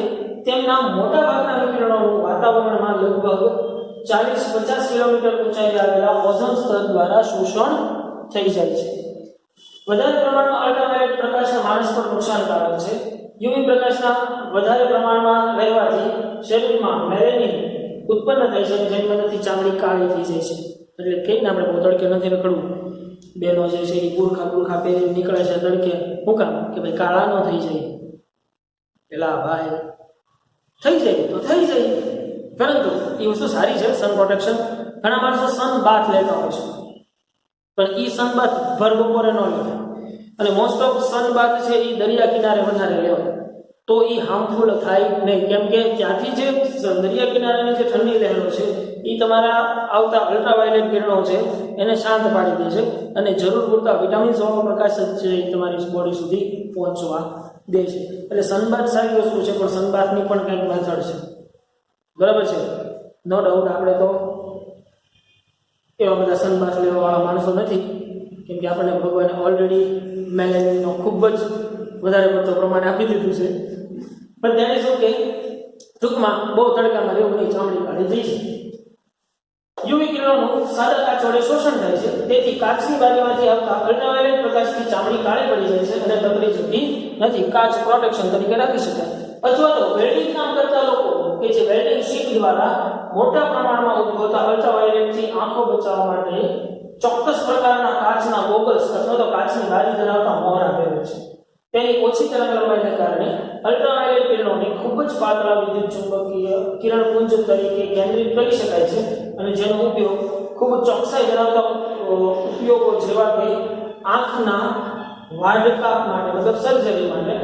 તેમના મોટા ભાગના વિકિરણોનું વાતાવરણમાં લગભગ 40-50 કિલોમીટર ઊંચાઈએ આવેલા ઓઝોન સ્તર દ્વારા શોષણ થઈ જાય છે. વધારે પ્રમાણમાં અલ્ટ્રાવાયોલેટ પ્રકાશ માણસ પર નુકસાનકારક છે. યુવી પ્રકાશના વધારે પ્રમાણમાં રહેવાથી શરીરમાં મેલેનિન ઉત્પન્ન થાય છે અને જેની મદદથી ચામડી કાળી થઈ જાય છે. એટલે કહીને આપણે બહુ તડકે નથી રખડવું. બેનો જે છે એ ગુરખા પહેરી નીકળે છે તડકે. શું કામ કે ભાઈ કાળા ન થઈ જાય. પેલા ભાઈ થઈ જાય તો થઈ જાય, પરંતુ એ વસ્તુ સારી છે સન પ્રોટેક્શન. ઘણા માણસો સન બાથ લેતા હોય છે, પણ એ સન બાથ ભર બપોરે ન લેતા અને મોસ્ટ ઓફ સન બાથ છે એ દરિયા કિનારે વધારે લેવાય તો એ હાર્મફુલ થાય નહીં. કેમ કે ત્યાંથી જે દરિયા કિનારાની જે ઠંડી લહેરો છે એ તમારા આવતા અલ્ટ્રાવાયોલેટ કિરણો છે એને શાંત પાડી દે છે અને જરૂર પૂરતા વિટામિન્સ વાળો પ્રકાશ છે એ તમારી બોડી સુધી પહોંચવા દે છે. એટલે સનબાથ સારી વસ્તુ છે, પણ સનબાથની પણ કંઈક મેથડ છે. બરાબર છે, નો ડાઉટ. આપણે તો એવા બધા સનબાથ લેવાવાળા માણસો નથી, કેમ કે આપણને ભગવાને ઓલરેડી મેલેનિનનો ખૂબ જ વધારે પડતો પ્રમાણ આપી દીધું છે. પણ ત્યારે શું કે ટૂંકમાં બહુ તડકામાં રહેવું નહીં, ચામડી કાઢી થઈ છે. યુવી કિરણોનું સાદા કાચ વડે શોષણ થાય છે, તેથી કાચની બારીમાંથી આવતા અલ્ટ્રાવાયોલેટ પ્રકાશથી ચામડી કાળી પડી જાય છે અને તકલી જતી નથી. કાચ પ્રોટેક્શન તરીકે રાખી શકાય. અથવા તો વેલ્ડિંગ કામ કરતા લોકો કે જે વેલ્ડિંગ શીટ દ્વારા મોટા પ્રમાણમાં ઉદ્ભવતા અલ્ટ્રાવાયોલેટથી આંખો બચાવવા માટે ચોક્કસ પ્રકારના કાચના ગોગલ્સ અથવા તો કાચની બારી ધરાવતા મોહરા પહેરે છે. તેની ઓછી તરંગલંબાઈને કારણે અલ્ટ્રાવાયોલેટ કિરણોને ખૂબ જ પાતળા વિદ્યુત ચુંબકીય કિરણપુંજ તરીકે કેન્દ્રિત કરી શકાય છે અને જેનો ઉપયોગ ખૂબ ચોકસાઈ ધરાવતા ઉપયોગો જેવા કે આંખના વાઢકાપ માટે મતલબ સર્જરી માટે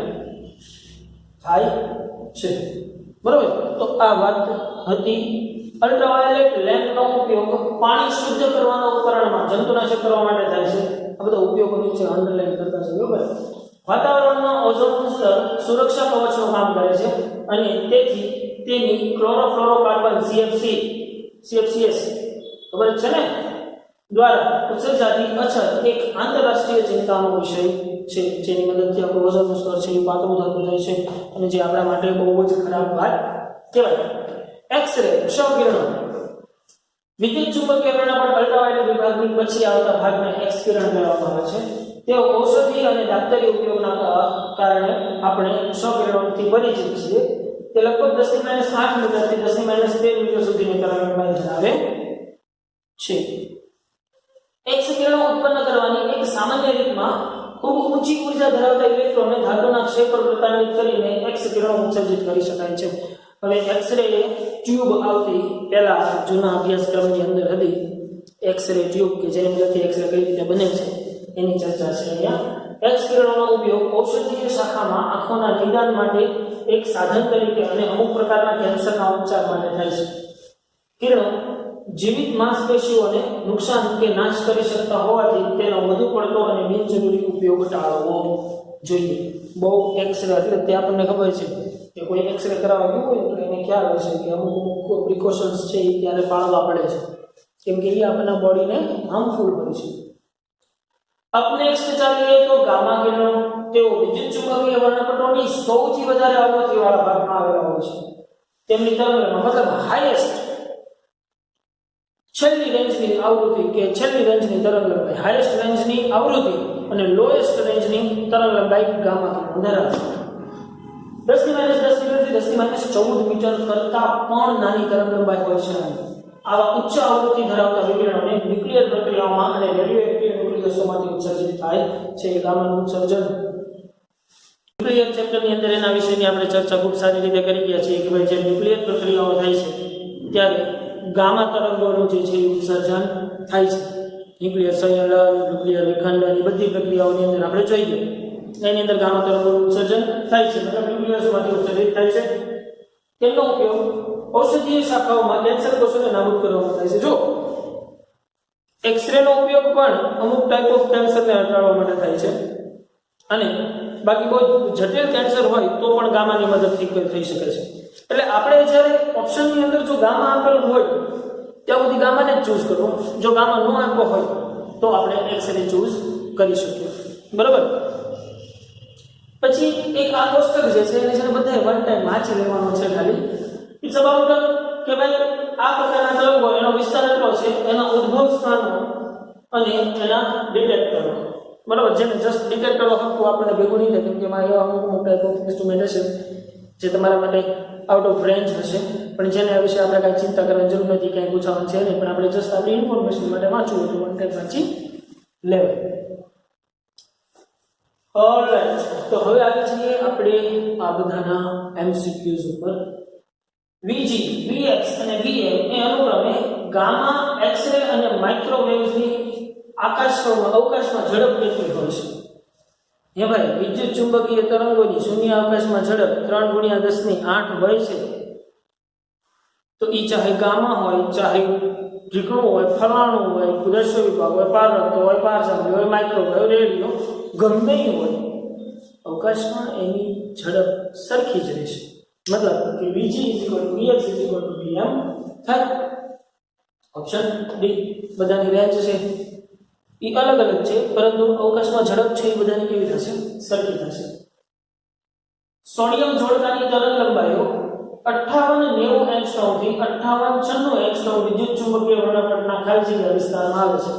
થાય છે. બરોબર, તો આ વાત હતી અલ્ટ્રાવાયોલેટ લેમ્પનો ઉપયોગ પાણી શુદ્ધ કરવાના ઉપકરણમાં જંતુનાશક કરવા માટે થાય છે. આ બધા ઉપયોગો નીચે અંડરલાઈન કરતા છે. બરોબર, વાતાવરણમાં ઓઝોનનું સ્તર સુરક્ષા કવચનું કામ કરે છે અને તેથી તેની ક્લોરોફ્લોરોકાર્બન CFCs ખબર છે ને દ્વારા ઉત્સર્જાતી અછત એક આંતરરાષ્ટ્રીય ચિંતાનો વિષય છે, જેની મદદથી આપણું ઓઝોનનું સ્તર છે એ પાતળું થતું જાય છે અને જે આપણા માટે બહુ જ ખરાબ વાત કહેવાય. એક્સ-રે ક્ષ-કિરણો વિદ્યુત ચુંબકીય કિરણો પણ અલ્ટ્રાવાયોલેટ વિભાગની પછી આવતા ભાગને એક્સ કિરણ કહેવામાં આવે છે. તેઓ ઔષધિ અને દાપ્તરી ઉપયોગના કારણે આપણે ક્ષ-કિરણોથી પરિચિત છીએ. તે લગભગ 10⁻8 મીટરથી 10⁻13 મીટર સુધીની તરંગલંબાઈ ધરાવે છે. એક્સ કિરણો ઉત્પન્ન કરવાની એક સામાન્ય રીતમાં ખૂબ ઊંચી ઉર્જા ધરાવતા ઇલેક્ટ્રોનને ધાતુના ક્ષય પર પ્રતાડિત કરીને એક્સ કિરણો ઉત્સર્જિત કરી શકાય છે. હવે એક્સ-રે ટ્યુબ આવતી પહેલા જૂના અભ્યાસક્રમની અંદર હતી એક્સ-રે ટ્યુબ કે જેની મદદથી એક્સ-રે કઈ રીતે બને છે એની ચર્ચા છે અહીંયા. એક્સ કિરણોનો ઉપયોગ ઔષધીય શાખામાં આંખોના નિદાન માટે એક સાધન તરીકે અને અમુક પ્રકારના કેન્સરના ઉપચાર માટે થાય છે. કિરણો જીવિત માંસપેશીઓને નુકસાન કે નાશ કરી શકતા હોવાથી તેનો વધુ પડતો અને બિનજરૂરી ઉપયોગ ટાળવો જોઈએ. બહુ એક્સ-રે એટલે તે આપણને ખબર છે કે કોઈ એક્સ-રે કરાવવા ગયું હોય તો એને ખ્યાલ હશે કે અમુક પ્રિકોશન્સ છે એ ત્યારે પાળવા પડે છે કેમ કે એ આપણા બોડીને હાર્મફુલ હોય છે. આપણે નેક્સ્ટ ચાલીએ તો ગામા કિરણો તેઓ વિદ્યુત ચુંબકીય વર્ણપટોની સૌથી વધારે આવૃત્તિવાળા ભાગમાં આવેલા હોય છે. તેમની તરંગલંબાઈ મતલબ હાઈએસ્ટ છેલ્લી રેન્જની આવૃત્તિ કે છેલ્લી રેન્જની તરંગલંબાઈ હાઈએસ્ટ રેન્જની આવૃત્તિ અને લોએસ્ટ રેન્જની તરંગલંબાઈ ગામા કિરણો ધરાવે છે. 10 ની -10 મીટરથી 10 ની -14 મીટર કરતાં પણ નાની તરંગલંબાઈ હોય છે. આવા ઉચ્ચ આવૃત્તિ ધરાવતા વિકિરણોને ન્યુક્લિયર પ્રક્રિયાઓમાં અને રેડિયોએક્ટિવ ન્યુક્લિયસોમાંથી ઉત્સર્જિત થાય છે. ગામાનું ઉત્સર્જન ન્યુક્લિયર ચેપ્ટરની અંદર એના વિશેની આપણે ચર્ચા ખૂબ સારી રીતે કરી ગયા છીએ કે ભાઈ જે ન્યુક્લિયર પ્રક્રિયાઓ થાય છે ત્યારે ગામા તરંગોનું જે છે ઉત્સર્જન થાય છે. ન્યુક્લિયર સંયોજન ન્યુક્લિયર વિખંડન એ બધી પ્રક્રિયાઓની અંદર આપણે જોઈએ એની અંદર ગામા તરંગોનું ઉત્સર્જન થાય છે મતલબ ન્યુક્લિયસમાંથી ઉત્સર્જિત થાય છે. તેનો ઉપયોગ ઔષધીય શાખાઓમાં કેન્સર કોષોને નાબૂદ કરવામાં થાય છે. જો એક્સ-રે નો ઉપયોગ પણ અમુક ટાઈપ ઓફ કેન્સરને હટાડવા માટે થાય છે અને બાકી બહુ જટિલ કેન્સર હોય તો પણ ગામાની મદદથી થઈ શકે છે. એટલે આપણે જ્યારે ઓપ્શનની અંદર જો ગામા આપેલું હોય ત્યાં સુધી ગામાને જ ચૂઝ કરવો. જો ગામા ન આપવો હોય તો આપણે એક્સ-રે ચૂઝ કરી શકીએ. બરાબર. પછી એક આ કોષ્ટક જે છે એને છે બધાએ વન ટાઈમ વાંચી લેવાનો છે ખાલી. ઇટ્સ અબાઉટ કે ભાઈ આ પ્રકારના તરંગો એનો વિસ્તાર એટલો છે એના ઉદ્ભવ સ્થાનો અને એના ડિટેક્ટરો. બરાબર. જેને જસ્ટ ડિટેક્ટરો હતું આપણને ભેગું નહીં થાય કેમ કે એમાં એવા અમુક ટાઈપ ઓફ ઇન્સ્ટ્રુમેન્ટ હશે જે તમારા માટે આઉટ ઓફ રેન્જ હશે પણ જેને આ વિશે આપણે કાંઈ ચિંતા કરવાની જરૂર નથી, કાંઈ પૂછવાનું છે નહીં, પણ આપણે જસ્ટ આપણી ઇન્ફોર્મેશન માટે વાંચવું હતું વન ટાઈમ વાંચી લેવાય. ઓલરાઈટ, તો હવે આવી જઈએ આપણે આ બધાના એમસીક્યુઝ ઉપર. VG, VX અને VM એ અનુક્રમે ગામા, એક્સ-રે અને માઇક્રોવેવ્સની અવકાશમાં ઝડપ કેટલી હોય છે? હે ભાઈ, વિદ્યુત ચુંબકીય તરંગોની શૂન્ય અવકાશમાં ઝડપ 3 × 10⁸ હોય છે. તો ઈ ચાહે ગામા હોય, ચાહે ઢીકણું હોય, ફલાણું હોય, દ્રશ્ય વિભાગ હોય, પારરક્ત હોય, પારજાંબલી હોય, માઇક્રોવેવ, રેડિયો, ગમે હોય અવકાશમાં એની ઝડપ સરખી જ રહેશે. મતલબ કે VG = VX = VM થાય. Option D. બધાની રેન્જ છે એ અલગ અલગ છે પરંતુ અવકાશમાં ઝડપ છે એ બધાની કેવી થશે? સરખી થશે. સોડિયમ જોડકાની તરંગલંબાઈઓ 58-90 એંગસ્ટ્રોમથી 58-96 એંગસ્ટ્રોમ વિદ્યુત ચુંબકીય વર્ણપટના ખાલી જગ્યા વિસ્તારમાં આવે છે.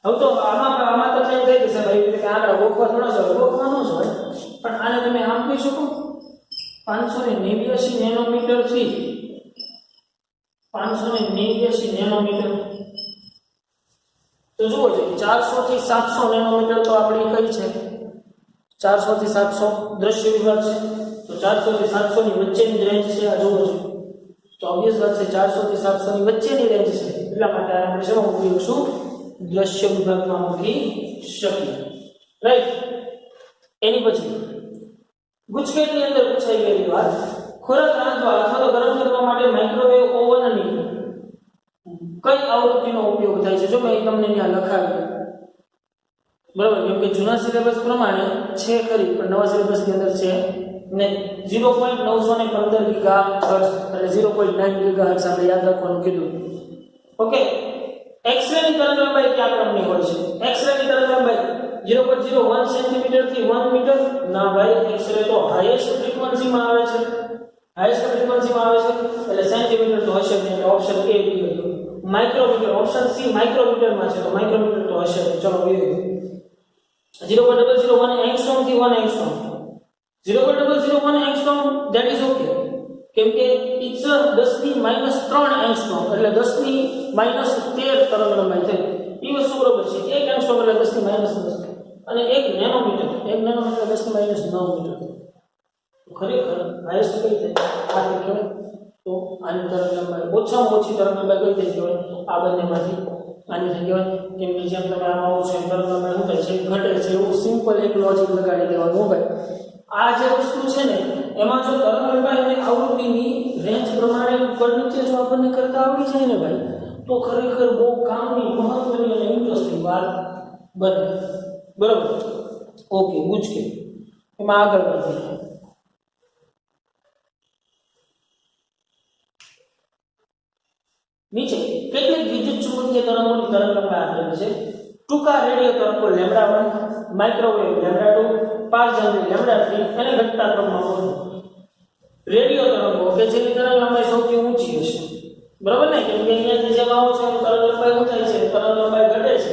હવે તો આમાં તો ક્લેમ થઈ જશે ભાઈ કે આંકડા ગોખવા થોડા છે, ગોખવાનો જ હોય, પણ આને તમે આમ કહી શકો 589 નેનોમીટરથી 589 નેનોમીટર. તો જુઓ છે 400 થી 700 નેનોમીટર તો આપણી કઈ છે? 400 થી 700 દ્રશ્ય વિભાગ છે. તો 400 થી 700 ની વચ્ચેની રેન્જ છે આ જુઓ છો. તો ઓબ્વિયસ વાત છે 400 થી 700 ની વચ્ચેની રેન્જ છે એટલા માટે આપણે શું ઉપયોગશું? દ્રશ્ય વિભાગમાં મૂકી શકીએ. રાઈટ. એની પછી ગુજકેટની અંદર પૂછાઈ ગયેલી વાત, ખોરાક રાંધવા અથવા તો ગરમ કરવા માટે માઇક્રોવેવ ઓવનની કઈ આવૃત્તિનો ઉપયોગ થાય છે? જો મેં તમને ત્યાં લખાવ્યું બરાબર, કેમ કે જૂના સિલેબસ પ્રમાણે છે ખરી પણ નવા સિલેબસની અંદર છે નહીં. 0.915 ગીગાહર્ટ્ઝ એટલે 0.9 ગીગાહર્ટ્ઝ આપણે યાદ રાખવાનું કીધું. ઓકે. એક્સ-રે ની તરંગલંબાઈ કયા ક્રમની હોય છે? એક્સ-રે ની તરંગલંબાઈ 0.01 સેન્ટીમીટર થી 1 મીટર. ના ભાઈ, એક્સ-રે તો હાઈએસ્ટ ફ્રીક્વન્સીમાં આવે છે. હાઈએસ્ટ ફ્રીક્વન્સીમાં આવે છે એટલે સેન્ટીમીટર તો હશે નહીં. ઓપ્શન એ ગયો. માઇક્રોમીટર, ઓપ્શન સી માઇક્રોમીટરમાં છે તો માઇક્રોમીટર તો હશે. ચલો જોઈએ. 0.001 એંગસ્ટ્રોમ થી 1 angstrom. 0.001 angstrom that is okay કેમ કે ઇટ્સ 10⁻³ એંગસ્ટ્રોમ એટલે 10⁻13 તરંગલંબાઈ થઈ. એ વસ્તુ બરોબર છે. 1 એંગસ્ટ્રોમ એટલે 10⁻10 અને 1 નેનોમીટર -9 મીટર થાય. તો ખરેખર હાઈએસ્ટ કઈ થાય આ કહેવાય. તો આની તરંગ લંબાઈ ઓછામાં ઓછી તરંગ લંબાઈ કઈ થઈ કહેવાય આ બંનેમાંથી આની થઈ કહેવાય. કેમ કે જેમ તમે આમાં આવો છો તરંગ લંબાઈ શું થાય છે ઘટે છે. એવું સિમ્પલ એક લોજિક લગાડી દેવાનું ભાઈ. આ જે વસ્તુ છે ને એમાં જો તરંગ લંબાઈ અને આવૃત્તિની રેન્જ પ્રમાણે ઉપર નીચે જો આપણને કરતા આવડી જાય ને ભાઈ તો ખરેખર બહુ કામની મહત્વની અને ઇન્ટરેસ્ટિંગ વાત બને. બરાબર. ઓકે ગુજકે એમાં આગળ વધીએ. નીચે કેટલીક વિદ્યુત ચુંબકીય તરંગોની તરંગ લંબાઈ આપેલી છે. ટૂંકા રેડિયો તરંગો λ1, માઇક્રોવેવ λ2, પારજંગી λ3 અને ઘટતા ક્રમમાં રેડિયો તરંગો કે જેની તરંગ લંબાઈ સૌથી ઊંચી હશે. બરાબર ને? કેમ કે અહીંયાથી જેમ આવો છો તરંગ લંબાઈ ઊંચાઈ છે, તરંગ લંબાઈ ઘટે છે.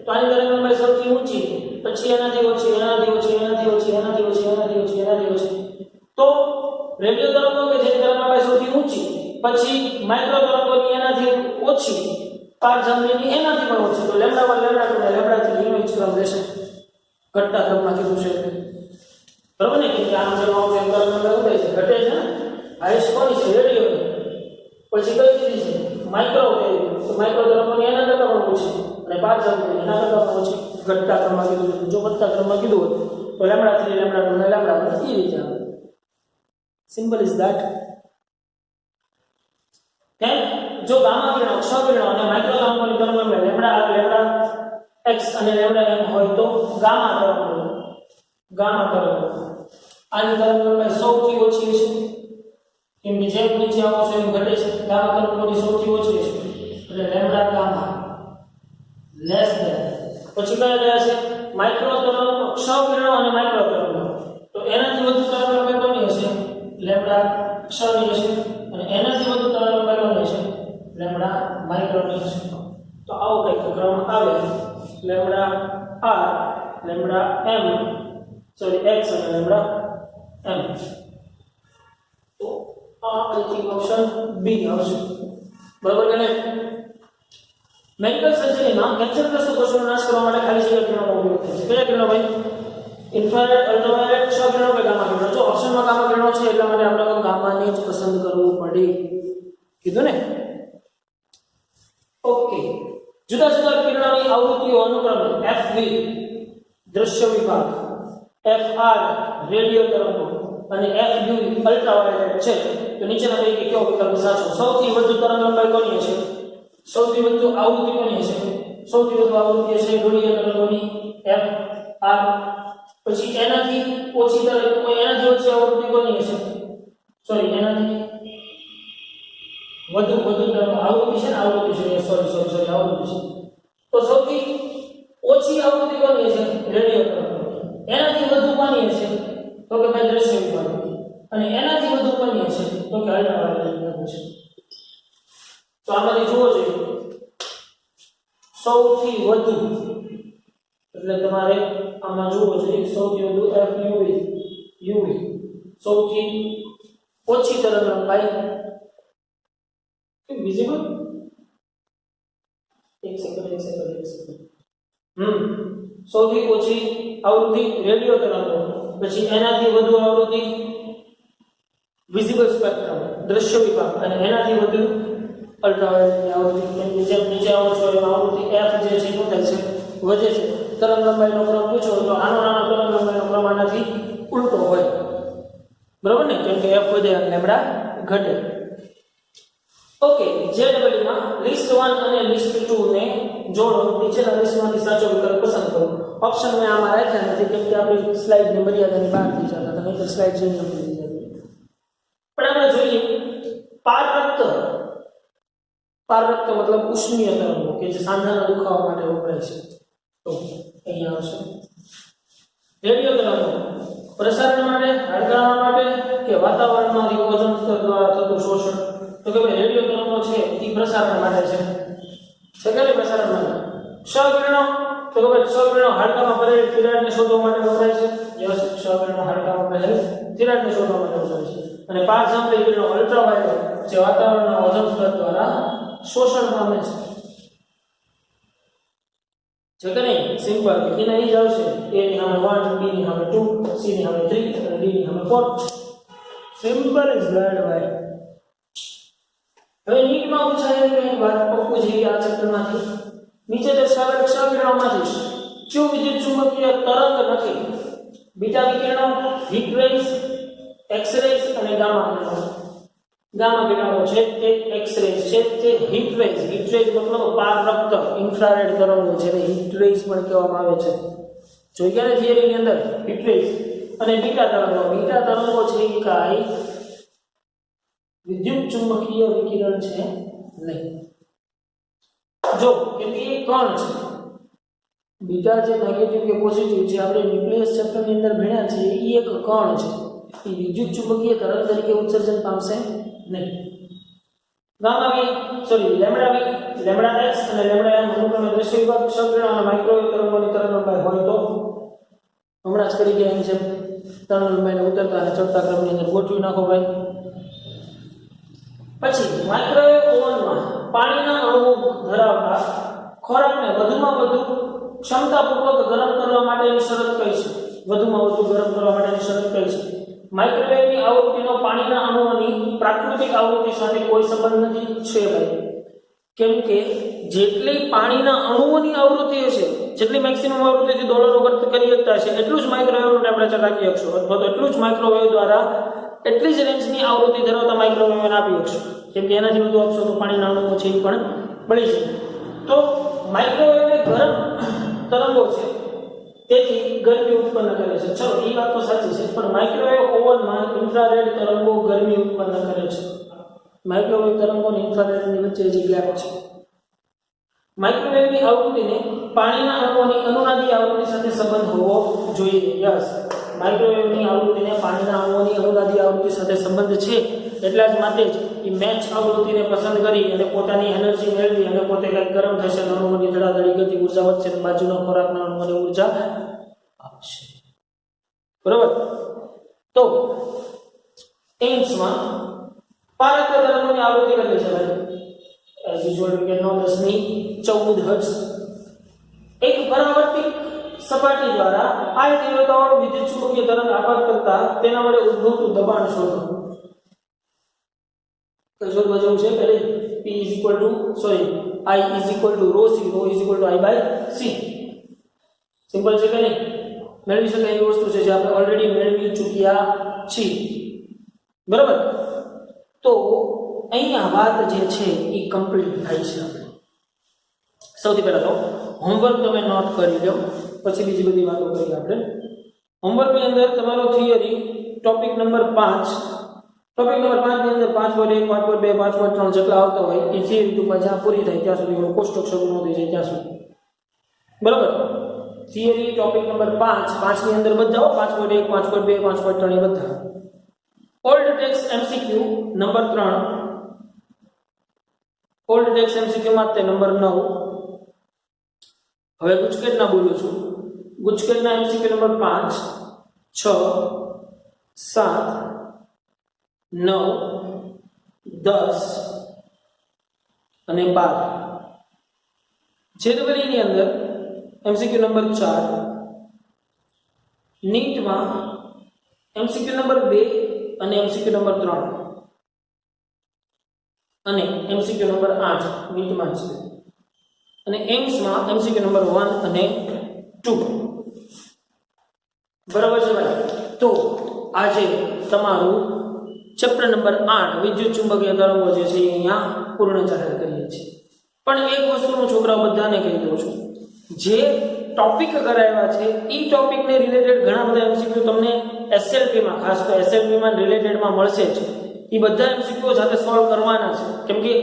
તો આની તરંગ લંબાઈ સૌથી ઊંચી, પછી એનાથી ઓછી, એનાથી ઓછી, એનાથી ઓછી, એનાથી ઓછી, એનાથી ઓછી, એનાથી ઓછી. તો રેડિયો તરંગો કે જેની તરંગ લંબાઈ સૌથી ઊંચી, પછી માઇક્રો તરંગોની એનાથી ઓછી, પારજંગીની એનાથી પણ ઓછી. તો λ1 λ2 અને λ3 એનો જ ક્રમ રહેશે. ઘટતા ક્રમમાં કીધું છે. બરાબર ને? કે આમ જેમ આવો એમ તરંગ લંબાઈ ઉડે છે, ઘટે છે ને. હાઈએસ્ટ કોની છે? રેડિયો. પછી કઈ કીધી છે? માઇક્રોવેવ. તો માઇક્રો તરંગોની એના કરતા પણ ઓછી અને પારજંગીની એના કરતા પણ ઓછી. ઘટતા ક્રમમાં કીધું છે. જો ઘટતા ક્રમમાં કીધું હોય તો λ3 λ2 અને λ1 એ રીતે આવે. Simple is that. જો ગામા કિરણો, ક્ષ કિરણો અને માઇક્રો તરંગોની તરંગ લંબાઈ λx અને λm હોય તો ગામા તરંગો આની તરંગ લંબાઈ સૌથી ઓછી હશે. કેમ કે જેમ નીચે આવો છો એમ ઘટે છે. ગામા તરંગોની સૌથી ઓછી હશે એટલે λ ગામા લેસ ધેન. પછી કયા ગયા છે? માઇક્રો તરંગો, ક્ષ કિરણો અને માઇક્રો તરંગો. તો એનાથી વધુ તરંગ લંબાઈ કોની હશે? λ ક્ષ ની હશે અને એનાથી વધુ તરંગ લંબાઈ કોની હશે? λ માઇક્રો ની હશે. તો આવો કંઈક ક્રમ આવે. λ r, λ m, સોરી x અને λ m. તો આ આઈ ઓપ્શન બી આવશે. બરાબર કે નહીં? મેડિકલ સર્જરીમાં કેન્સરગ્રસ્ત કોષોનો નાશ કરવા માટે ખાલી જગ્યા કિરણોનો ઉપયોગ થાય છે. કયા કિરણો ભાઈ? ઇન્ફ્રારેડ, અલ્ટ્રાવાયોલેટ, ક્ષ કિરણો કે ગામા કિરણો? જો ઓપ્શનમાં ગામા કિરણો છે એટલા માટે આપણે ગામાને જ પસંદ કરવું પડે. કીધું ને? ઓકે. જુદા જુદા કિરણોની આવૃત્તિઓ અનુક્રમે FV દ્રશ્ય વિભાગ, FR રેડિયો તરંગો અને FUV અલ્ટ્રાવાયોલેટ છે. તો નીચેના પૈકી કયો વિકલ્પ સાચો? સૌથી વધુ તરંગ લંબાઈ કોની હશે? સૌથી વધુ આવૃત્તિ કોની હશે? સૌથી વધુ આવૃત્તિ હશે રેડિયો તરંગોની FR. પછી એનાથી ઓછી તરંગ, એનાથી ઓછી આવૃત્તિ કોની હશે? સોરી, એનાથી વધુ તરંગ આવૃત્તિ છે ને, આવૃત્તિ છે, સોરી આવૃત્તિ છે. તો સૌથી ઓછી આવૃત્તિ કોની હશે? રેડિયો તરંગ. એનાથી વધુ કોની હશે? તો કે ભાઈ દ્રશ્ય વિભાગ. અને એનાથી વધુ કોની હશે? તો કે અલ્ટ્રાવાયોલેટ હશે. તો આમાંથી જુઓ જોઈએ સૌથી વધુ એટલે તમારે આમાં જુઓ જોઈએ સૌથી વધુ FUV, સૌથી ઓછી તરંગ લંબાઈ વિઝિબલ. એક સેકન્ડ. સૌથી ઓછી આવૃત્તિ રેડિયો તરંગો, પછી એનાથી વધુ આવૃત્તિ વિઝિબલ સ્પેક્ટ્રમ દ્રશ્ય વિભાગ અને એનાથી વધુ અલ્ટ્રાવાયોલેટની આવૃત્તિ. જેમ નીચે આવો છો એમાં આવૃત્તિ F જે છે શું થાય છે? વધે છે. તરંગ લંબાઈનો ક્રમ પૂછો તો આનો નાનો તરંગ લંબાઈનો ક્રમ આનાથી ઉલટો હોય. બરાબર ને? કેમ કે F વધે અને λ ઘટે. ઓકે. JEE માં લિસ્ટ 1 અને લિસ્ટ 2 ને જોડો. નીચેના લિસ્ટમાંથી સાચો વિકલ્પ પસંદ કરો. ઓપ્શન મેં આમાં રાખ્યા નથી કેમ કે આપણી સ્લાઇડની મર્યાદાની બહાર થઈ જતા હતા, નહીં તો સ્લાઇડ જોઈને થઈ જતી. પણ આપણે જોઈએ પારરક્ત મતલબ ઉષ્મીય તરંગો કે જે સાંધાના દુખાવા માટે વપરાય છે. તો અહીંયા આવશે રેડિયો તરંગો પ્રસારણ માટે, હાડકાના માટે કે વાતાવરણમાંથી ઓઝોન સ્તર દ્વારા થતું શોષણ? તો કે ભાઈ રેડિયો તરંગો છે એ પ્રસારણ માટે છે. સેકન્ડરી પ્રસારણ માટે. ક્ષ કિરણો તો કે ભાઈ ક્ષ કિરણો હાડકામાં પડેલી તિરાડને શોધવા માટે વપરાય છે. યસ, ક્ષ કિરણો હાડકામાં પડેલી તિરાડને શોધવા માટે વપરાય છે. અને પારજંગી કિરણો અલ્ટ્રાવાયોલેટ જે વાતાવરણના ઓઝોન સ્તર દ્વારા શોષણ પામે છે. છે કે નહીં? સિમ્પલ. એના એ જ આવશે. A ની સામે 1, B ની સામે 2, C ની સામે 3 અને D ની સામે 4. સિમ્પલ ઇઝ ધેટ ભાઈ. હવે નીટમાં પૂછાય કે વાત પક્કું છે આ ચેપ્ટરમાંથી. નીચે દર્શાવેલ ક્ષkiરણોમાંથી કયું વિદ્યુત ચુંબકીય તરંગ નથી? બીટા વિકિરણો, હીટ રેઝ, એક્સ રેઝ અને ગામા કિરણો. ગામા કિરણો છે તે એક્સ રેઝ છે તે હીટ રેઝ. હીટ રેઝ મતલબ પારરક્ત ઇન્ફ્રારેડ તરંગો જેને હીટ રેઝ પણ કહેવામાં આવે છે. જોઈ ગયા ને થિયરીની અંદર હીટ રેઝ અને બીટા તરંગો. બીટા તરંગો છે એ કાંઈ વિદ્યુત ચુંબકીય વિકિરણ છે નહીં. જો કે એ કણ છે. બીટા જે નેગેટિવ કે પોઝિટિવ જે આપણે ન્યુક્લિયસ ચેપ્ટરની અંદર ભણ્યા છે એ એક કણ છે. એ વિદ્યુત ચુંબકીય તરંગ તરીકે ઉત્સર્જન પામશે નહીં. ગામા વી લેમ્ડા વી, લેમ્ડા એક્સ અને લેમ્ડા એમ અનુક્રમે દ્રશ્ય વિભાગ, ક્ષkiરણ અને માઇક્રોવેવ તરંગોની તરંગલંબાઈ હોય તો હમણાં જ કરી ગયા એની જેમ તરંગલંબાઈને ઉતરતા અને ચડતા ક્રમની અંદર ગોઠવી નાખો ભાઈ. પછી માઇક્રોવેવ ઓવનમાં પાણીના અણુઓ ધરાવતા ખોરાકને વધુમાં વધુ ક્ષમતાપૂર્વક ગરમ કરવા માટેની શરત કઈ છે? વધુમાં વધુ ગરમ કરવા માટેની શરત કઈ છે? માઇક્રોવેવની આવૃત્તિનો પાણીના અણુઓની પ્રાકૃતિક આવૃત્તિ સાથે કોઈ સંબંધ નથી છે ભાઈ. કેમ કે જેટલી પાણીના અણુઓની આવૃત્તિ હશે, જેટલી મેક્સિમમ આવૃત્તિથી દોલનો કરી શકતા હશે એટલું જ માઇક્રોવેવનું ટેમ્પરેચર રાખી શકશો, અથવા તો એટલું જ માઇક્રોવેવ દ્વારા એટલી જ રેન્જની આવૃત્તિ ધરાવતા માઇક્રોવેવને આપી શકશો. કેમ કે એનાથી વધુ આપશો તો પાણીના અણુઓ છે એ પણ બળી જશે. તો માઇક્રોવેવ એ ગરમ તરંગો છે તેથી ગરમી ઉત્પન્ન કરે છે. ચલો એ વાત તો સાચી છે, પણ માઇક્રોવેવ ઓવનમાં ઇન્ફ્રારેડ તરંગો ગરમી ઉત્પન્ન કરે છે. માઇક્રોવેવ તરંગો અને ઇન્ફ્રારેડની વચ્ચે જે ગેપ છે. માઇક્રોવેવની આવૃત્તિને પાણીના અણુઓની અનુનાદી આવૃત્તિ સાથે સંબંધ હોવો જોઈએ. યસ, માઇક્રોવેવની આવૃત્તિને પાણીના અણુઓની અનુનાદી આવૃત્તિ સાથે સંબંધ છે. એટલા જ માટે જ એ મેચ આવૃત્તિને પસંદ કરી અને પોતાની એનર્જી મેળવી અને પોતે કંઈક ગરમ થશે, અણુઓની ધડાધડી ગતિ ઉર્જા વધશે અને બાજુના ખોરાકના અણુઓને ઉર્જા આપશે. બરોબર. તો એમ્સમાં પારક તરંગોની આવૃત્તિ કેટલી છે ભાઈ? As usual we can no 10 ની 14 હર્ટ્ઝ. એક પરાવર્તિત સપાટી દ્વારા આ તીવ્રતાવાળો વિદ્યુત ચુંબકીય તરંગ આપાત કરતા તેના વડે ઉદ્ભવતું દબાણ શોધો. તો શોધવા જેવું છે. પહેલે P I ρ C, ρ I/C. Simple છે કે નહીં? મેળવી શકાય એવી વસ્તુ છે જે આપણે ઓલરેડી મેળવી ચૂક્યા છીએ. બરાબર. તો અહીંયા વાત જે છે એ કમ્પ્લીટ થાય છે. આપણે સૌથી પહેલા તો હોમવર્ક તમે નોટ કરી લો, પછી બીજી બધી વાતો કરીએ આપણે. હોમવર્કની અંદર તમારો theory topic number 5, topic number 5 ની અંદર 5.1, 5.2, 5.3 જેટલા આવતા હોય એ થિયરી ટૂંકમાં જ્યાં પૂરી થાય ત્યાં સુધી એનો કોષ્ટક શરૂ ન થઈ જાય ત્યાં સુધી. બરાબર. થિયરી ટોપિક નંબર 5 ની અંદર બધા 5.1, 5.2, 5.3 એ બધા. Old tax MCQ number 3, old tax MCQ માં તે નંબર 9. હવે ગુજકેટના બોલું છું. ગુજકેટના MCQ નંબર 5, 6, 7, 9, 10 અને 12. જેડબલની અંદર MCQ નંબર 4, નીટમાં MCQ નંબર 2 અને MCQ નંબર 3 અને MCQ નંબર 8 નીટમાં છે. અને એમ્સમાં MCQ નંબર 1 અને 2. બરાબર છે ભાઈ. તો આજે તમારું ચેપ્ટર નંબર 8 વિદ્યુત ચુંબકીય તરંગો જે છે અહીંયા પૂર્ણ જાહેર કરીએ છીએ. પણ એક વસ્તુનું છોકરાઓ બધાને કહી દઉં છું, જે ટોપિક કરાવ્યા છે એ ટોપિકને રિલેટેડ ઘણા બધા MCQ તમને SLP માં, ખાસ તો SLP માં રિલેટેડમાં મળશે જ. એ બધા MCQ સાથે સોલ્વ કરવાના છે. કેમ કે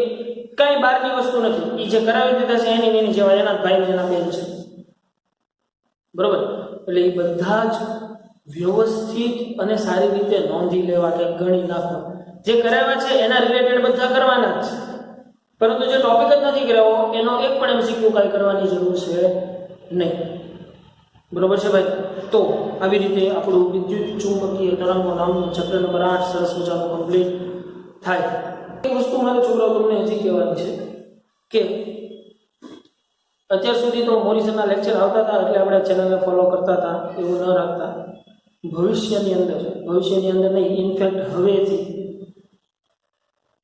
કઈ બહારની વસ્તુ નથી. એ જે કરાવી દીધા છે એની જેવા એના ભાઈ ને એના બેન છે. બરોબર. એટલે એ બધા જ વ્યવસ્થિત અને સારી રીતે નોંધી લેવા કે ગણી નાખો. જે કરાવ્યા છે એના રિલેટેડ બધા કરવાના જ છે. પરંતુ જે ટોપિક જ નથી કરાવો એનો એક પણ MCQ કાંઈ કરવાની જરૂર છે નહીં. બરોબર છે ભાઈ. તો આવી રીતે આપણું વિદ્યુત ચુંબકીય તરંગો નામનું ચેપ્ટર નંબર 8 સરસ મજાનું કમ્પ્લીટ થાય. એક વસ્તુ મારા છોકરાઓ તમને હજી કહેવાની છે કે અત્યાર સુધી તો મોરિસનના લેક્ચર આવતા હતા એટલે આપણે ચેનલને ફોલો કરતા હતા, એવું ન રાખતા. ભવિષ્યની અંદર નહીં, ઇનફેક્ટ હવેથી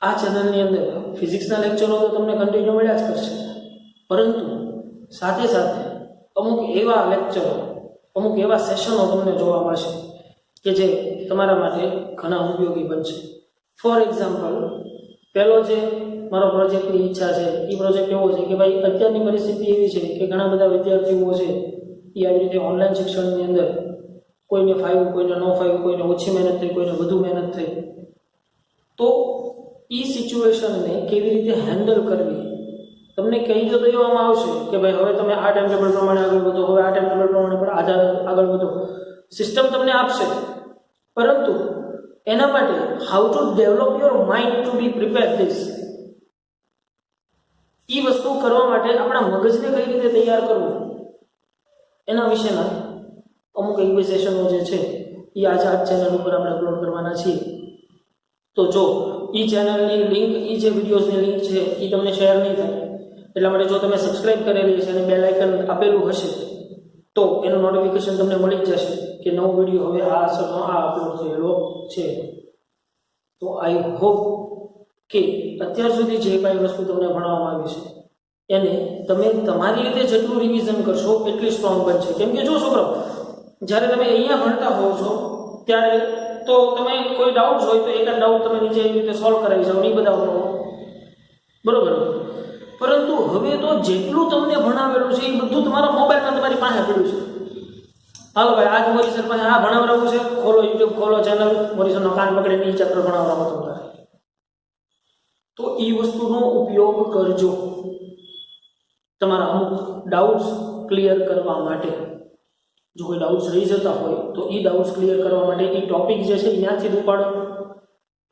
આ ચેનલની અંદર ફિઝિક્સના લેક્ચરો તો તમને કન્ટિન્યુ મળ્યા જ કરશે, પરંતુ સાથે સાથે અમુક એવા લેક્ચરો, અમુક એવા સેશનો તમને જોવા મળશે કે જે તમારા માટે ઘણા ઉપયોગી બનશે. ફોર એક્ઝામ્પલ, પહેલો જે મારો પ્રોજેક્ટની ઈચ્છા છે એ પ્રોજેક્ટ એવો છે કે ભાઈ અત્યારની પરિસ્થિતિ એવી છે કે ઘણા બધા વિદ્યાર્થીઓ છે એ આવી રીતે ઓનલાઈન શિક્ષણની અંદર કોઈને ફાવ્યું, કોઈને ન ફાવ્યું, કોઈને ઓછી મહેનત થઈ, કોઈને વધુ મહેનત થઈ. તો એ સિચ્યુએશનને કેવી રીતે હેન્ડલ કરવી તમને કહી તો દેવામાં આવશે કે ભાઈ હવે તમે આ ટાઈમ ટેબલ પ્રમાણે આગળ વધો, હવે આ ટાઈમ ટેબલ પ્રમાણે પણ આગળ વધો. સિસ્ટમ તમને આપશે, પરંતુ એના માટે how to develop your mind to be prepare this, એ વસ્તુ કરવા માટે આપણા મગજને કઈ રીતે તૈયાર કરવું એના વિશેના અમુક એક બે સેશનો જે છે એ આજે આ ચેનલ ઉપર આપણે અપલોડ કરવાના છીએ. તો જો એ ચેનલની લિંક, એ જે વિડીયોઝની લિંક છે એ તમને શેર નહીં થાય, એટલા માટે જો તમે સબસ્ક્રાઇબ કરેલી છે અને બેલ આઇકન આપેલું હશે તો એનું નોટિફિકેશન તમને મળી જ જશે કે નવો વિડીયો હવે આ સમયમાં આ અપલોડ થયેલો છે. તો આઈ હોપ કે અત્યાર સુધી જે કાંઈ વસ્તુ તમને ભણાવવામાં આવી છે એને તમે તમારી રીતે જેટલું રિવિઝન કરશો એટલી સ્ટ્રોંગ બનશે. કેમ કે જો છોકરાઓ, જ્યારે તમે અહીંયા ભણતા હોવ છો ત્યારે તો તમે કોઈ ડાઉટ હોય તો એક જ ડાઉટ તમે નીચે એવી રીતે સોલ્વ કરાવી શકો, નહીં બધા બરોબર. પરંતુ હવે તો જેટલું તમને ભણાવેલું છે એ બધું તમારા મોબાઈલમાં તમારી પાસે પડ્યું છે. હાલો ભાઈ, આજ મોરિસન પાસે આ ભણાવડાવવું છે, ખોલો યુટ્યુબ, ખોલો ચેનલ, મોરિસનનો કાન પકડીને એ ચેપ્ટર ભણાવડાવો તમારે. તો એ વસ્તુનો ઉપયોગ કરજો તમારા અમુક ડાઉટ્સ ક્લિયર કરવા માટે. જો કોઈ ડાઉટ્સ રહી જતા હોય તો એ ડાઉટ્સ ક્લિયર કરવા માટે એ ટોપિક જે છે એ ત્યાંથી ઉપાડો.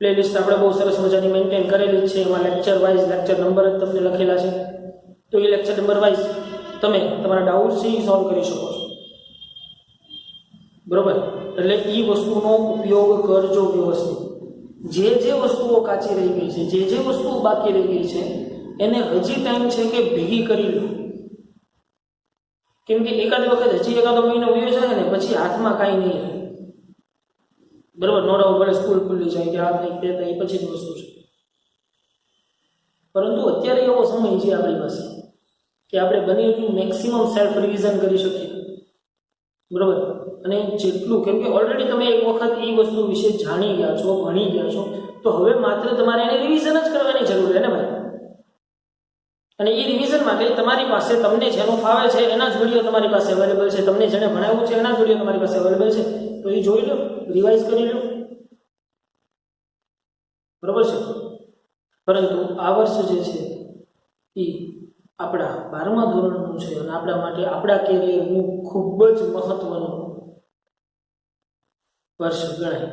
પ્લેલિસ્ટ આપણે બહુ સરસ મજાની મેન્ટેન કરેલી જ છે, એમાં લેક્ચર વાઇઝ લેક્ચર નંબર જ તમને લખેલા છે. તો એ લેક્ચર નંબર વાઇઝ તમે તમારા ડાઉટ્સ છે એ સોલ્વ કરી શકો છો, બરોબર. એટલે એ વસ્તુનો ઉપયોગ કરજો વ્યવસ્થિત. જે વસ્તુઓ કાચી રહી ગઈ છે, જે વસ્તુઓ બાકી રહી ગઈ છે એને હજી ટાઈમ છે કે ભેગી કરી લો. કેમ કે એકાદ વખત હજી એકાદો મહિનો વયો જાય ને પછી હાથમાં કાંઈ નહીં રહે, બરાબર. નો ડાઉટ ભલે સ્કૂલ ખુલ્લી જાય કે આ થાય તે થાય, એ પછીની વસ્તુ છે. પરંતુ અત્યારે એવો સમય છે આપણી પાસે કે આપણે બને એટલું મેક્સિમમ સેલ્ફ રિવિઝન કરી શકીએ, બરાબર. અને જેટલું, કેમ કે ઓલરેડી તમે એક વખત એ વસ્તુ વિશે જાણી ગયા છો, ભણી ગયા છો, તો હવે માત્ર તમારે એને રિવિઝન જ કરવાની જરૂર છે ને ભાઈ. અને એ રિવિઝન માટે તમારી પાસે તમને જેનું ફાવે છે એના જ વિડીયો તમારી પાસે અવેલેબલ છે, તમને જેને ભણાવ્યું છે એના જ વિડીયો તમારી પાસે અવેલેબલ છે. તો એ જોઈ લો, રિવાઇઝ કરી લો, બરાબર છે. પરંતુ આ વર્ષ જે છે એ આપણા 12મા ધોરણનું છે અને આપણા માટે, આપણા કેરિયરનું ખૂબ જ મહત્વનું વર્ષ ગણાય,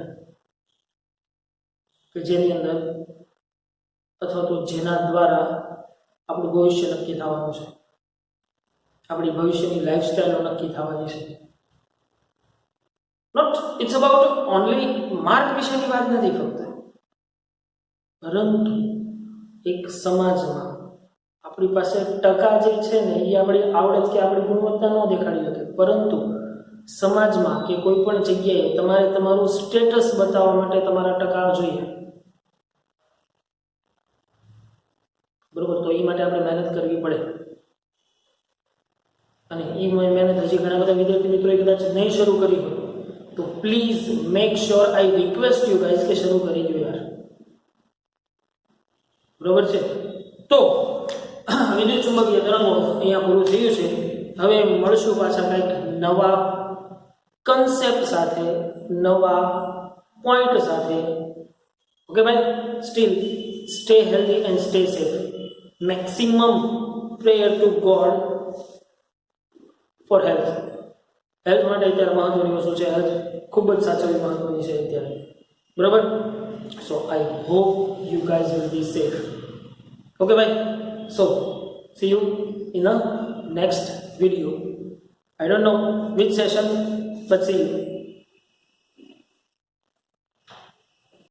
કે જેની અંદર અથવા તો જેના દ્વારા આપણું ભવિષ્ય નક્કી થવાનું છે, આપણી ભવિષ્યની લાઈફસ્ટાઈલો નક્કી થવાની છે. Not it's about only mark વિશેની વાત નથી ફક્ત, પરંતુ એક સમાજમાં આપણી પાસે ટકા જે છે ને એ આપણી આવડત કે આપણી ગુણવત્તા ન દેખાડી શકે, પરંતુ સમાજમાં કે કોઈ પણ જગ્યાએ તમારે તમારું સ્ટેટસ બતાવવા માટે તમારા ટકા જોઈએ, બરોબર. તો એ માટે આપણે મહેનત કરવી પડે. અને એ મહેનત હજી ઘણા બધા વિદ્યાર્થી મિત્રોએ કદાચ નહીં શરૂ કરી હોય તો please make sure, I request you guys કે શરૂ કરી દો યાર, બરોબર છે. તો વિદ્યુત ચુંબકીય તરંગો અહીંયા પૂરું થયું છે. હવે મળશું પાછા કંઈક નવા કન્સેપ્ટ સાથે, નવા પોઈન્ટ સાથે. ઓકે ભાઈ, steel stay healthy and stay safe. Maximum prayer two God for health. Health માટે અત્યારે મહત્વની વસ્તુ છે, હેલ્થ ખૂબ જ સાચવવી મહત્વની છે અત્યારે, બરાબર. So I hope you guys will be safe. Okay ભાઈ, so see you in the next video. I don't know which session, but see you.